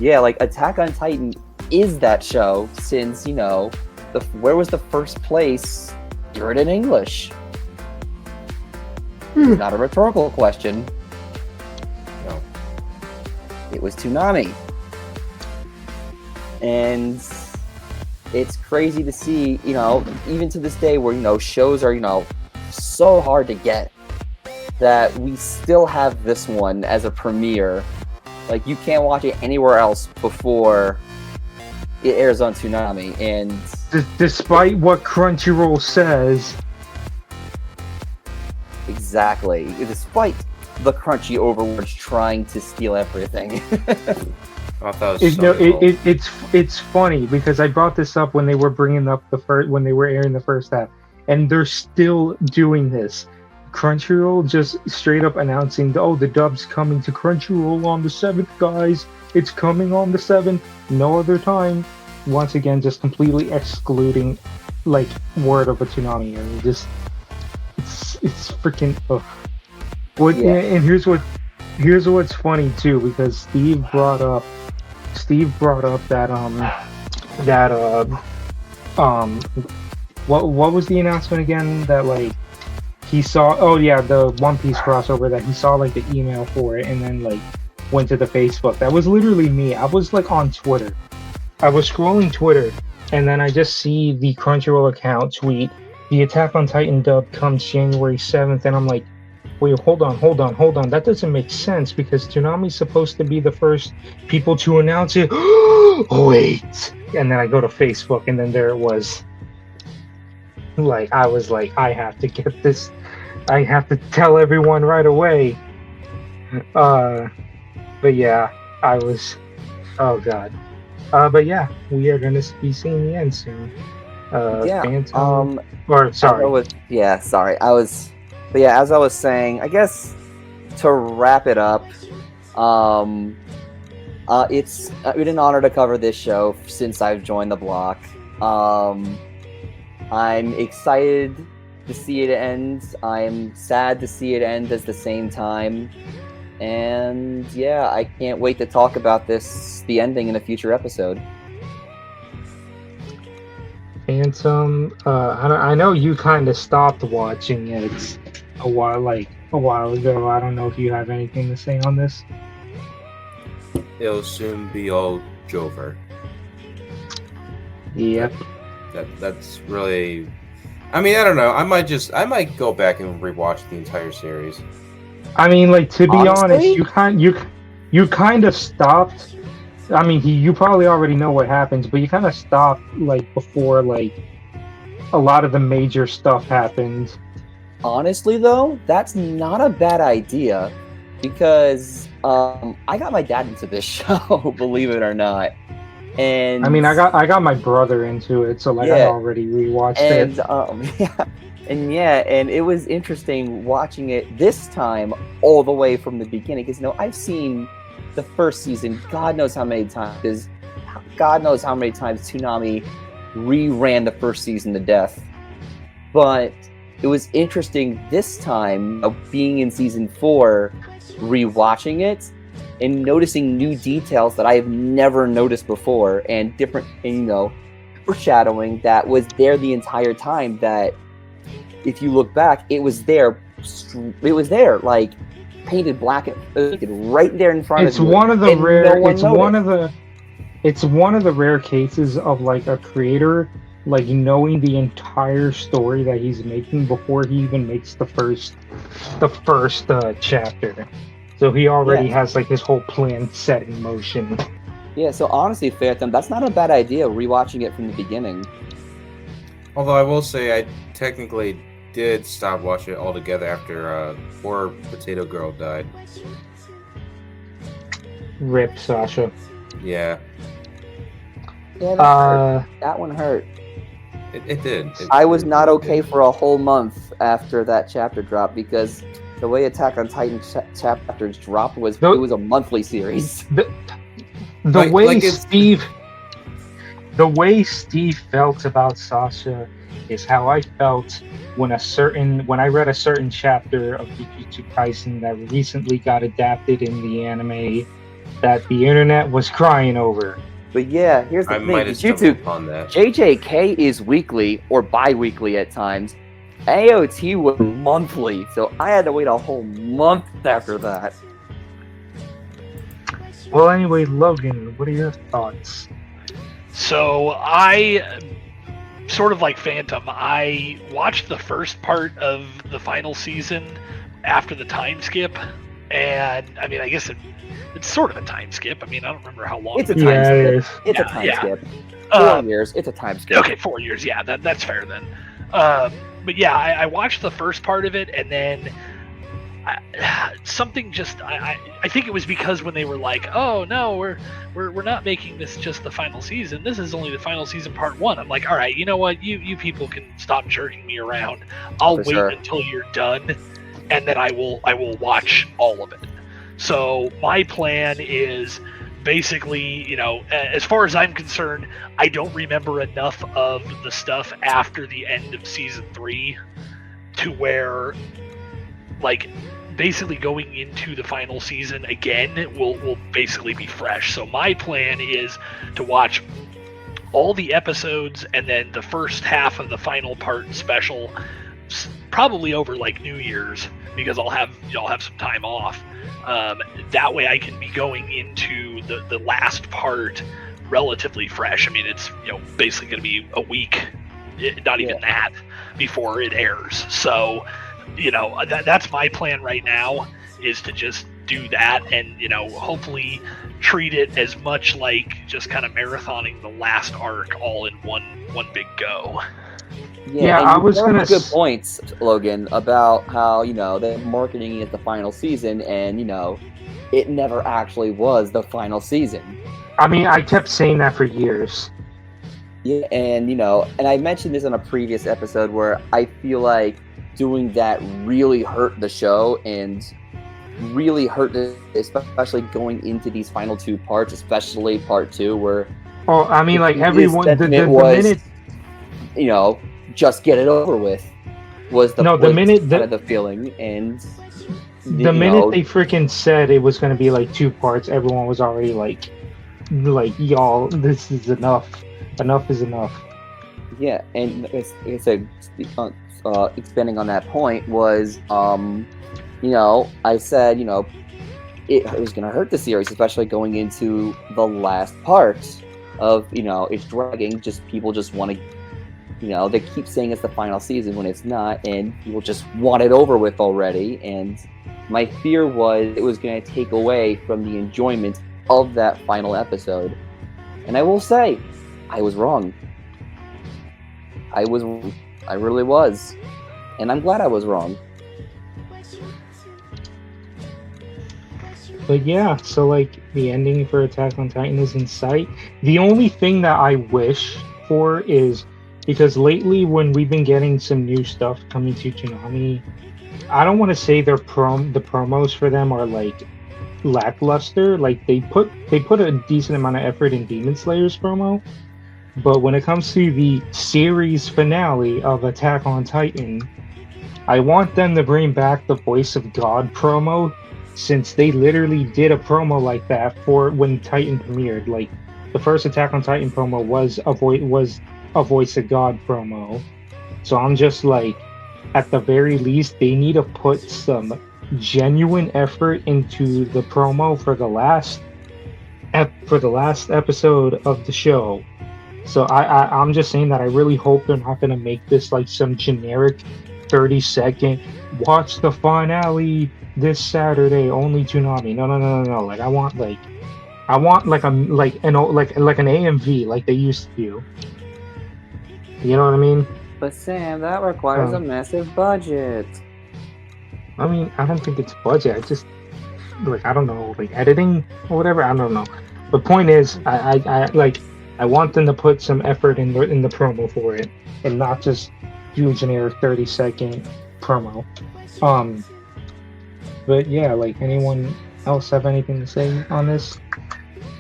Yeah, like Attack on Titan is that show since, where was the first place? Hear it in English. It's not a rhetorical question. No. It was Toonami. And it's crazy to see, even to this day where, shows are, so hard to get, that we still have this one as a premiere Like, you can't watch it anywhere else before it airs on Toonami. And Despite what Crunchyroll says, exactly, despite the Crunchy overlords trying to steal everything. I thought it was it's funny because I brought this up when they were bringing up when they were airing the first half, and they're still doing this. Crunchyroll just straight up announcing, the dub's coming to Crunchyroll on the 7th, guys. It's coming on the 7th. No other time. Once again, just completely excluding, like, word of a Toonami area. Just, it's freaking. Ugh. And here's what's funny too, because Steve brought up what was the announcement again, that like he saw, the One Piece crossover, that he saw like the email for it and then like went to the Facebook. That was literally me. I was like on Twitter. I was scrolling Twitter and then I just see the Crunchyroll account tweet, the Attack on Titan dub comes January 7th, and I'm like, wait, hold on. That doesn't make sense because Toonami's supposed to be the first people to announce it. Wait. And then I go to Facebook and then there it was. Like, I was like, I have to get this. I have to tell everyone right away. But yeah, I was. Oh god. But yeah, we are gonna be seeing the end soon. Phantom. Or sorry. But yeah, as I was saying, I guess to wrap it up, it's been an honor to cover this show since I've joined the block. I'm excited to see it end. I'm sad to see it end at the same time. And yeah, I can't wait to talk about the ending in a future episode. Phantom, I know you kind of stopped watching it a while ago. I don't know if you have anything to say on this. It'll soon be all over. Yep. That's really. I mean, I don't know. I might go back and rewatch the entire series. I mean, like, to be Honestly? honest, you kind of stopped. I mean, you probably already know what happens, but you kind of stopped like before like a lot of the major stuff happened. Honestly, though, that's not a bad idea because I got my dad into this show, believe it or not. And I mean, I got my brother into it, so like I already rewatched it. And it was interesting watching it this time all the way from the beginning because I've seen the first season God knows how many times, because God knows how many times Toonami reran the first season to death. But it was interesting this time being in season 4, rewatching it and noticing new details that I have never noticed before, and different, foreshadowing that was there the entire time. That if you look back, it was there. It was there, like painted black, right there in front of you. It's one of the rare. It's one of the rare cases of like a creator like knowing the entire story that he's making before he even makes the first chapter. So he already has like his whole plan set in motion. Yeah, so honestly, Phantom, that's not a bad idea, rewatching it from the beginning. Although I will say I technically did stop watching it altogether after poor Potato Girl died. Rip, Sasha. Yeah. Yeah, that one hurt. It did. I was not okay for a whole month after that chapter dropped because the way Attack on Titan chapters dropped was it was a monthly series. The way Steve felt about Sasha is how I felt when I read a certain chapter of Jujutsu Kaisen that recently got adapted in the anime that the internet was crying over. But yeah, here's the thing. JJK is weekly or bi-weekly at times. AOT was monthly, so I had to wait a whole month after that. Well, anyway, Logan, what are your thoughts? So I, sort of like Phantom, I watched the first part of the final season after the time skip, and I mean, I guess it's sort of a time skip. I mean, I don't remember how long. It's a it's time Yeah, skip. it is. It's a Yeah, time yeah. skip. 4 Um, years. It's a time skip. Okay, 4 years. Yeah, that's fair then. But yeah, I watched the first part of it, and then something just I think it was because when they were like, oh no, we're not making this just the final season. This is only the final season part 1. I'm like, all right, you know what? You people can stop jerking me around. I'll wait until you're done, and then I will watch all of it. So my plan is basically, as far as I'm concerned, I don't remember enough of the stuff after the end of season 3 to where, like, basically going into the final season again will basically be fresh. So my plan is to watch all the episodes and then the first half of the final part special, probably over like New Year's, because I'll have some time off. That way I can be going into the last part relatively fresh. I mean, it's basically going to be a week, not even that, before it airs. So that's my plan right now, is to just do that and hopefully treat it as much like just kind of marathoning the last arc all in one big go. Yeah, I was brought gonna up good points, Logan, about how they're marketing it as the final season, and it never actually was the final season. I mean, I kept saying that for years. Yeah, and and I mentioned this on a previous episode where I feel like doing that really hurt the show and really hurt it, especially going into these final 2 parts, especially part 2, where I mean, like everyone, the minute, just get it over with, was the the feeling, and the minute they freaking said it was going to be like 2 parts, everyone was already like y'all, this is enough. Enough is enough. Yeah, and it's expanding on that point was, I said, it was going to hurt the series, especially going into the last part of, it's dragging. People just want to, they keep saying it's the final season when it's not, and people just want it over with already. And my fear was it was going to take away from the enjoyment of that final episode. And I will say, I was wrong. I really was. And I'm glad I was wrong. But yeah, so like the ending for Attack on Titan is in sight. The only thing that I wish for is, because lately when we've been getting some new stuff coming to Toonami, I don't want to say the promos for them are like lackluster. Like they put a decent amount of effort in Demon Slayer's promo, but when it comes to the series finale of Attack on Titan, I want them to bring back the Voice of God promo, since they literally did a promo like that for when Titan premiered. Like the first Attack on Titan promo was a Voice of God promo. So I'm just like, at the very least, they need to put some genuine effort into the promo for the last episode of the show. So I'm just saying that I really hope they're not going to make this like some generic 30-second watch the finale this Saturday only Toonami. No. Like I want like an AMV like they used to do. You know what I mean? But Sam, that requires a massive budget. I mean, I don't think it's budget. I just I don't know, like editing or whatever. I don't know. The point is, I want them to put some effort in the promo for it, and not just do a generic 30-second promo. But yeah, like, anyone else have anything to say on this?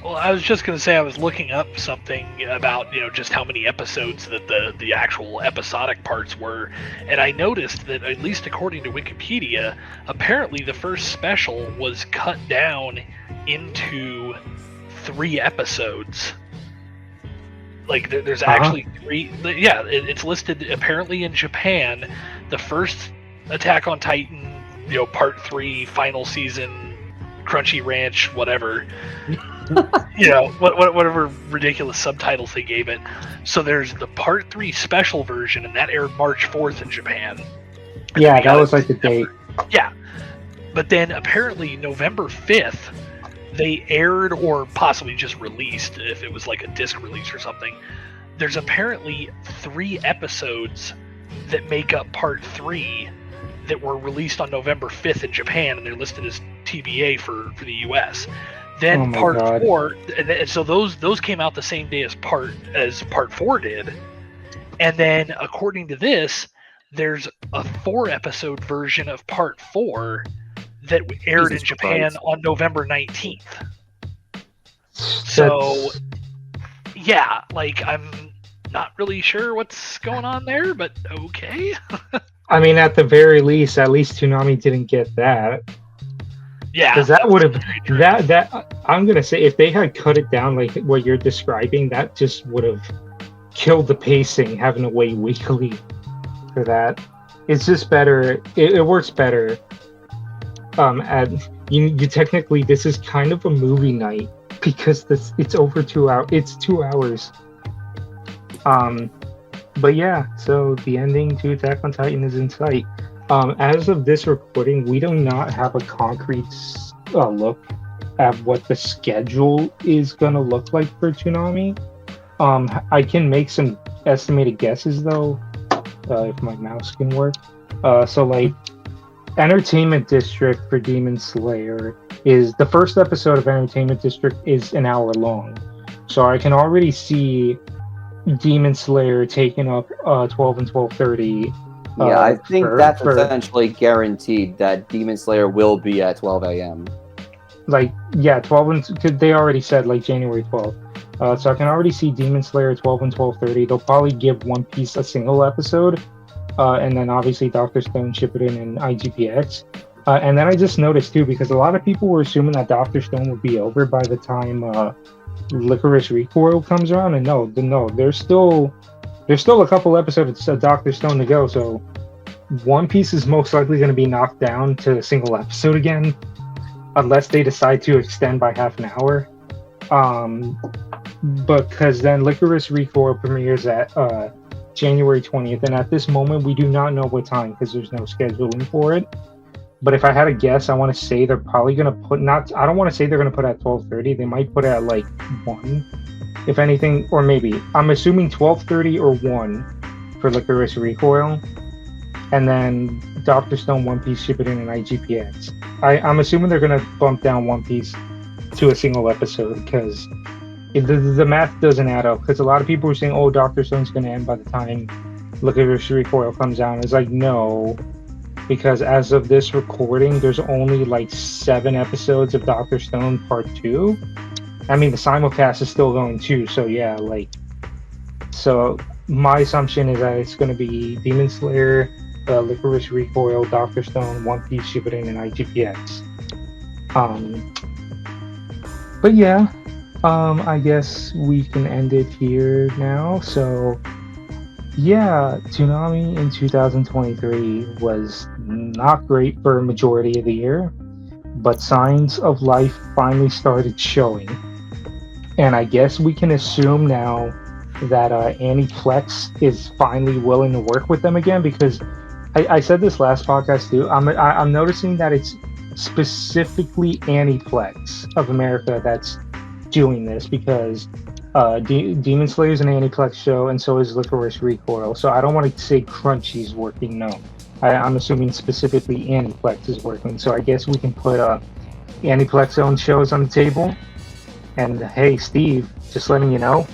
Well, I was just going to say I was looking up something about, just how many episodes that the actual episodic parts were, and I noticed that, at least according to Wikipedia, apparently the first special was cut down into 3 episodes. Like, there's actually 3... Yeah, it's listed, apparently, in Japan, the first Attack on Titan, part 3, final season, Crunchy Ranch, whatever... whatever ridiculous subtitles they gave it. So there's the Part 3 special version, and that aired March 4th in Japan. Yeah, that was like the date. Yeah. But then apparently November 5th, they aired or possibly just released, if it was like a disc release or something. There's apparently 3 episodes that make up part 3 that were released on November 5th in Japan, and they're listed as TBA for the US. Then Oh my part God. 4, and so those came out the same day as part 4 did. And then according to this, there's a 4-episode version of part 4 that aired Jesus in Japan Christ. on November 19th. So, yeah, like, I'm not really sure what's going on there, but okay. I mean, at the very least, at least Toonami didn't get that. Yeah, Because that that's would have very true. that I'm gonna say, if they had cut it down like what you're describing, that just would have killed the pacing, having to wait weekly for that. It's just better. It works better. You technically, this is kind of a movie night because it's over 2 hours. It's 2 hours. But yeah, so the ending to Attack on Titan is in sight. As of this recording, we do not have a concrete look at what the schedule is gonna look like for Toonami. I can make some estimated guesses though, if my mouse can work. So like, Entertainment District for Demon Slayer is the first episode of Entertainment District is an hour long, so I can already see Demon Slayer taking up 12 and 12:30. Yeah, I think that's for essentially guaranteed that Demon Slayer will be at 12 a.m. like, yeah, 12 and cause they already said like January 12th. So I can already see Demon Slayer 12 and 12:30. They'll probably give One Piece a single episode, and then obviously Doctor Stone, Shippuden, and IGPX. And then I just noticed too, because a lot of people were assuming that Doctor Stone would be over by the time Licorice Recoil comes around, and no, there's still a couple episodes of Doctor Stone to go. So One Piece is most likely going to be knocked down to a single episode again, unless they decide to extend by half an hour. Because then Licorice Recoil premieres at January 20th, and at this moment we do not know what time because there's no scheduling for it. But if I had a guess, I want to say they're probably going to put I don't want to say they're going to put it at 12:30. They might put it at like 1, if anything, or maybe I'm assuming 12:30 or 1 for Licorice Recoil, and then Doctor Stone, One Piece, Shippuden, and IGPX. I'm assuming they're going to bump down One Piece to a single episode because the math doesn't add up. Because a lot of people were saying, "Oh, Doctor Stone's going to end by the time Licorice Recoil comes out." It's like, no, because as of this recording, there's only like 7 episodes of Doctor Stone Part 2. I mean, the simulcast is still going too, so yeah, like, so my assumption is that it's going to be Demon Slayer, Licorice Recoil, Doctor Stone, One Piece, Shippuden, and IGPX. But yeah, I guess we can end it here now. So yeah, Toonami in 2023 was not great for a majority of the year, but signs of life finally started showing. And I guess we can assume now that Aniplex is finally willing to work with them again, because I said this last podcast too. I'm noticing that it's specifically Aniplex of America that's doing this, because Demon Slayer is an Aniplex show, and so is Licorice Recoil. So I don't want to say Crunchy's working. No, I'm assuming specifically Aniplex is working. So I guess we can put Aniplex-owned shows on the table. And hey, Steve, just letting you know,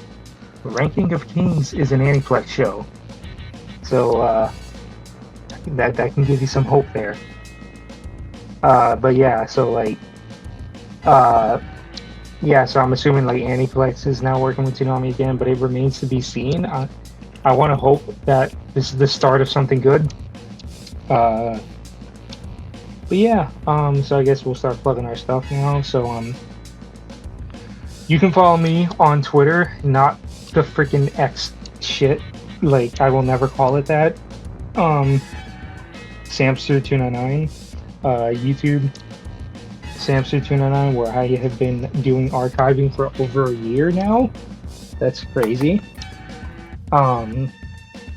Ranking of Kings is an Aniplex show. So that can give you some hope there. But yeah, so like, yeah, so I'm assuming like Aniplex is now working with Toonami again, but it remains to be seen. I want to hope that this is the start of something good. But yeah, so I guess we'll start plugging our stuff now. So you can follow me on Twitter, not the freaking X shit. Like, I will never call it that. Samster299, YouTube, Samster299, where I have been doing archiving for over a year now. That's crazy. And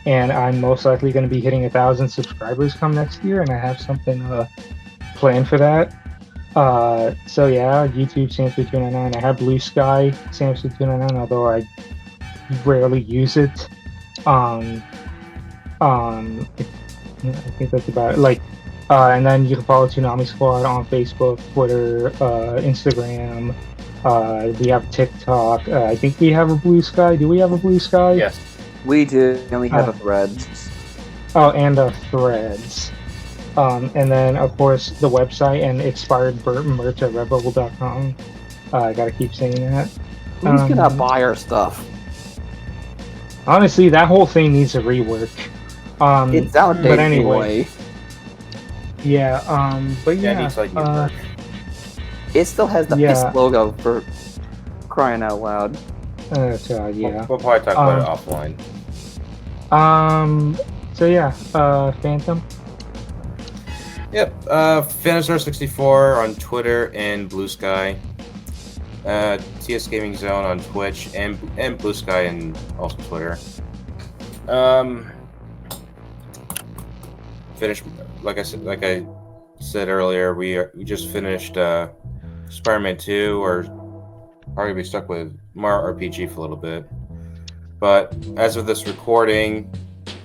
I'm most likely going to be hitting 1,000 subscribers come next year, and I have something plan for that. So yeah, YouTube Samster299. I have Blue Sky Samster299, although I rarely use it. I think that's about it. Like, and then you can follow Toonami Squad on Facebook, Twitter, Instagram. We have TikTok. I think we have a Blue Sky. Do we have a Blue Sky? Yes. We do, and we have a Threads. Oh, and Threads. And then, of course, the website and expired merch at redbubble.com. I gotta keep saying that. Who's gonna buy our stuff? Honestly, that whole thing needs a rework. It's outdated but anyway. anyway. Yeah, but Yeah, yeah. it needs like new merch. It still has the Yeah. fist logo for crying out loud. Yeah. We'll probably talk about it offline. So yeah, Phantom. Yep. Phantomstar64 on Twitter and Blue Sky. TS Gaming Zone on Twitch and Blue Sky and also Twitter. Finished like I said earlier. We just finished Spider-Man 2, or are gonna be stuck with Mario RPG for a little bit. But as of this recording,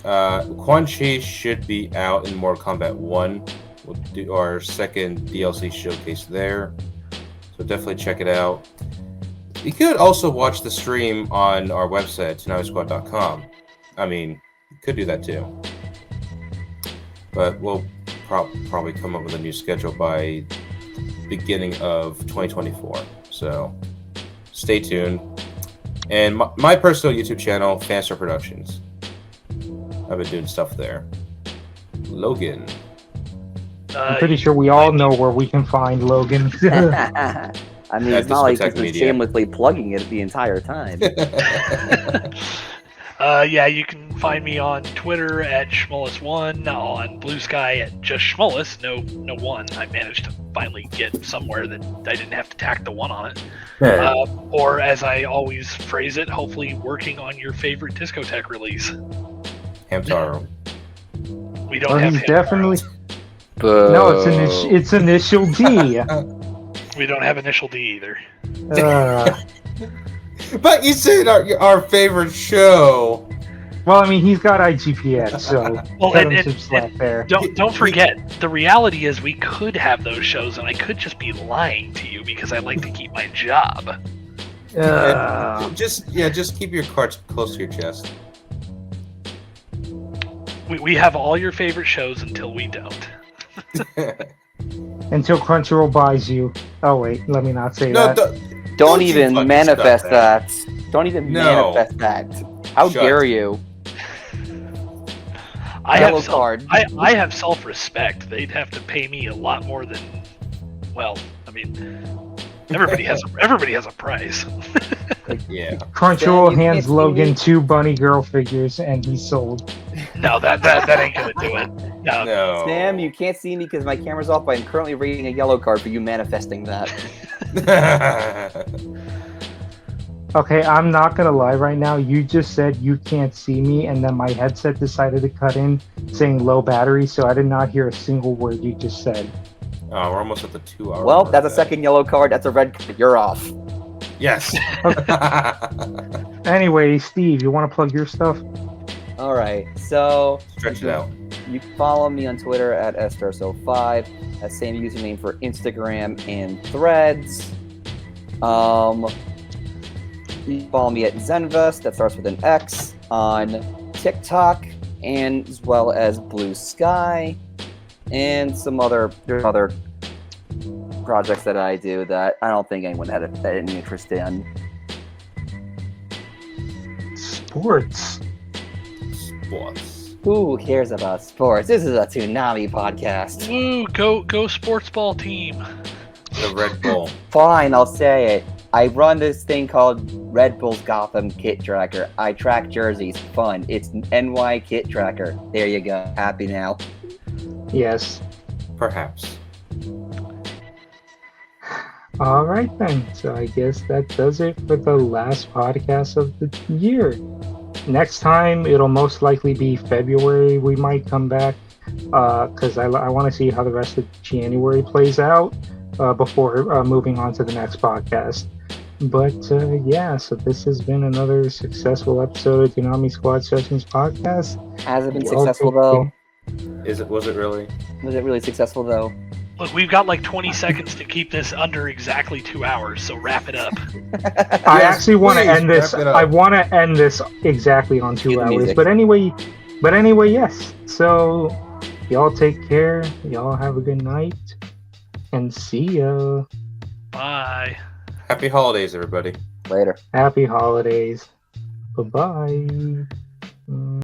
Quan Chi should be out in Mortal Kombat 1. We'll do our second DLC showcase there. So definitely check it out. You could also watch the stream on our website, ToonamiSquad.com. I mean, you could do that too. But we'll probably come up with a new schedule by beginning of 2024. So stay tuned. And my personal YouTube channel, Fanstar Productions. I've been doing stuff there. Logan. I'm pretty sure we all know where we can find Logan. I mean, it's not like he's been shamelessly plugging it the entire time. Yeah, you can find me on Twitter at Schmollis1, on Blue Sky at just Schmollis, no one. I managed to finally get somewhere that I didn't have to tack the one on it. Or as I always phrase it, hopefully working on your favorite discotheque release. Hamtaro. We don't have he's Hamtaro. definitely. No, it's initial D. We don't have initial D either. But you said our favorite show. Well, I mean, he's got IGPX, so Well, cut him some slack there. Don't forget, the reality is we could have those shows, and I could just be lying to you because I like to keep my job. Just keep your cards close to your chest. We have all your favorite shows until we don't. Until Crunchyroll buys you. Oh wait, let me not say that. Don't even manifest that. Don't even manifest that. How dare you? I I have self-respect. They'd have to pay me a lot more than. Well, I mean, everybody has a price. Yeah. Crunchyroll hands Logan 2 bunny girl figures, and he's sold. No, that ain't gonna do it. No. Sam, you can't see me because my camera's off, but I'm currently reading a yellow card for you manifesting that. Okay, I'm not gonna lie right now. You just said you can't see me, and then my headset decided to cut in saying low battery, so I did not hear a single word you just said. Oh, we're almost at the 2 hour. Well, that's a second yellow card. That's a red card. You're off. Yes. Anyway, Steve, you want to plug your stuff? All right. So Stretch it out. you can follow me on Twitter at STarso5. That same username for Instagram and Threads. You can follow me at Zenvest, that starts with an X, on TikTok, and as well as Blue Sky, and some other projects that I do that I don't think anyone had any interest in. Sports. Who cares about sports? This is a Toonami podcast. Woo! Go sports ball team. The Red Bull. Fine, I'll say it. I run this thing called Red Bull's Gotham Kit Tracker. I track jerseys. Fun. It's NY Kit Tracker. There you go. Happy now. Yes. Perhaps. All right then. So I guess that does it for the last podcast of the year. Next time, it'll most likely be February. We might come back. because I want to see how the rest of January plays out before moving on to the next podcast. But yeah, so this has been another successful episode of Toonami Squad Sessions podcast. Has it been Y'all successful take though? care. Was it really? Was it really successful though? Look, we've got like 20 seconds to keep this under exactly 2 hours, so wrap it up. I Yes, actually want to please, end this. wrap it up. I want to end this exactly on 2 Cue the hours. music. But anyway, yes. So y'all take care. Y'all have a good night, and see ya. Bye. Happy holidays, everybody. Later. Happy holidays. Bye bye.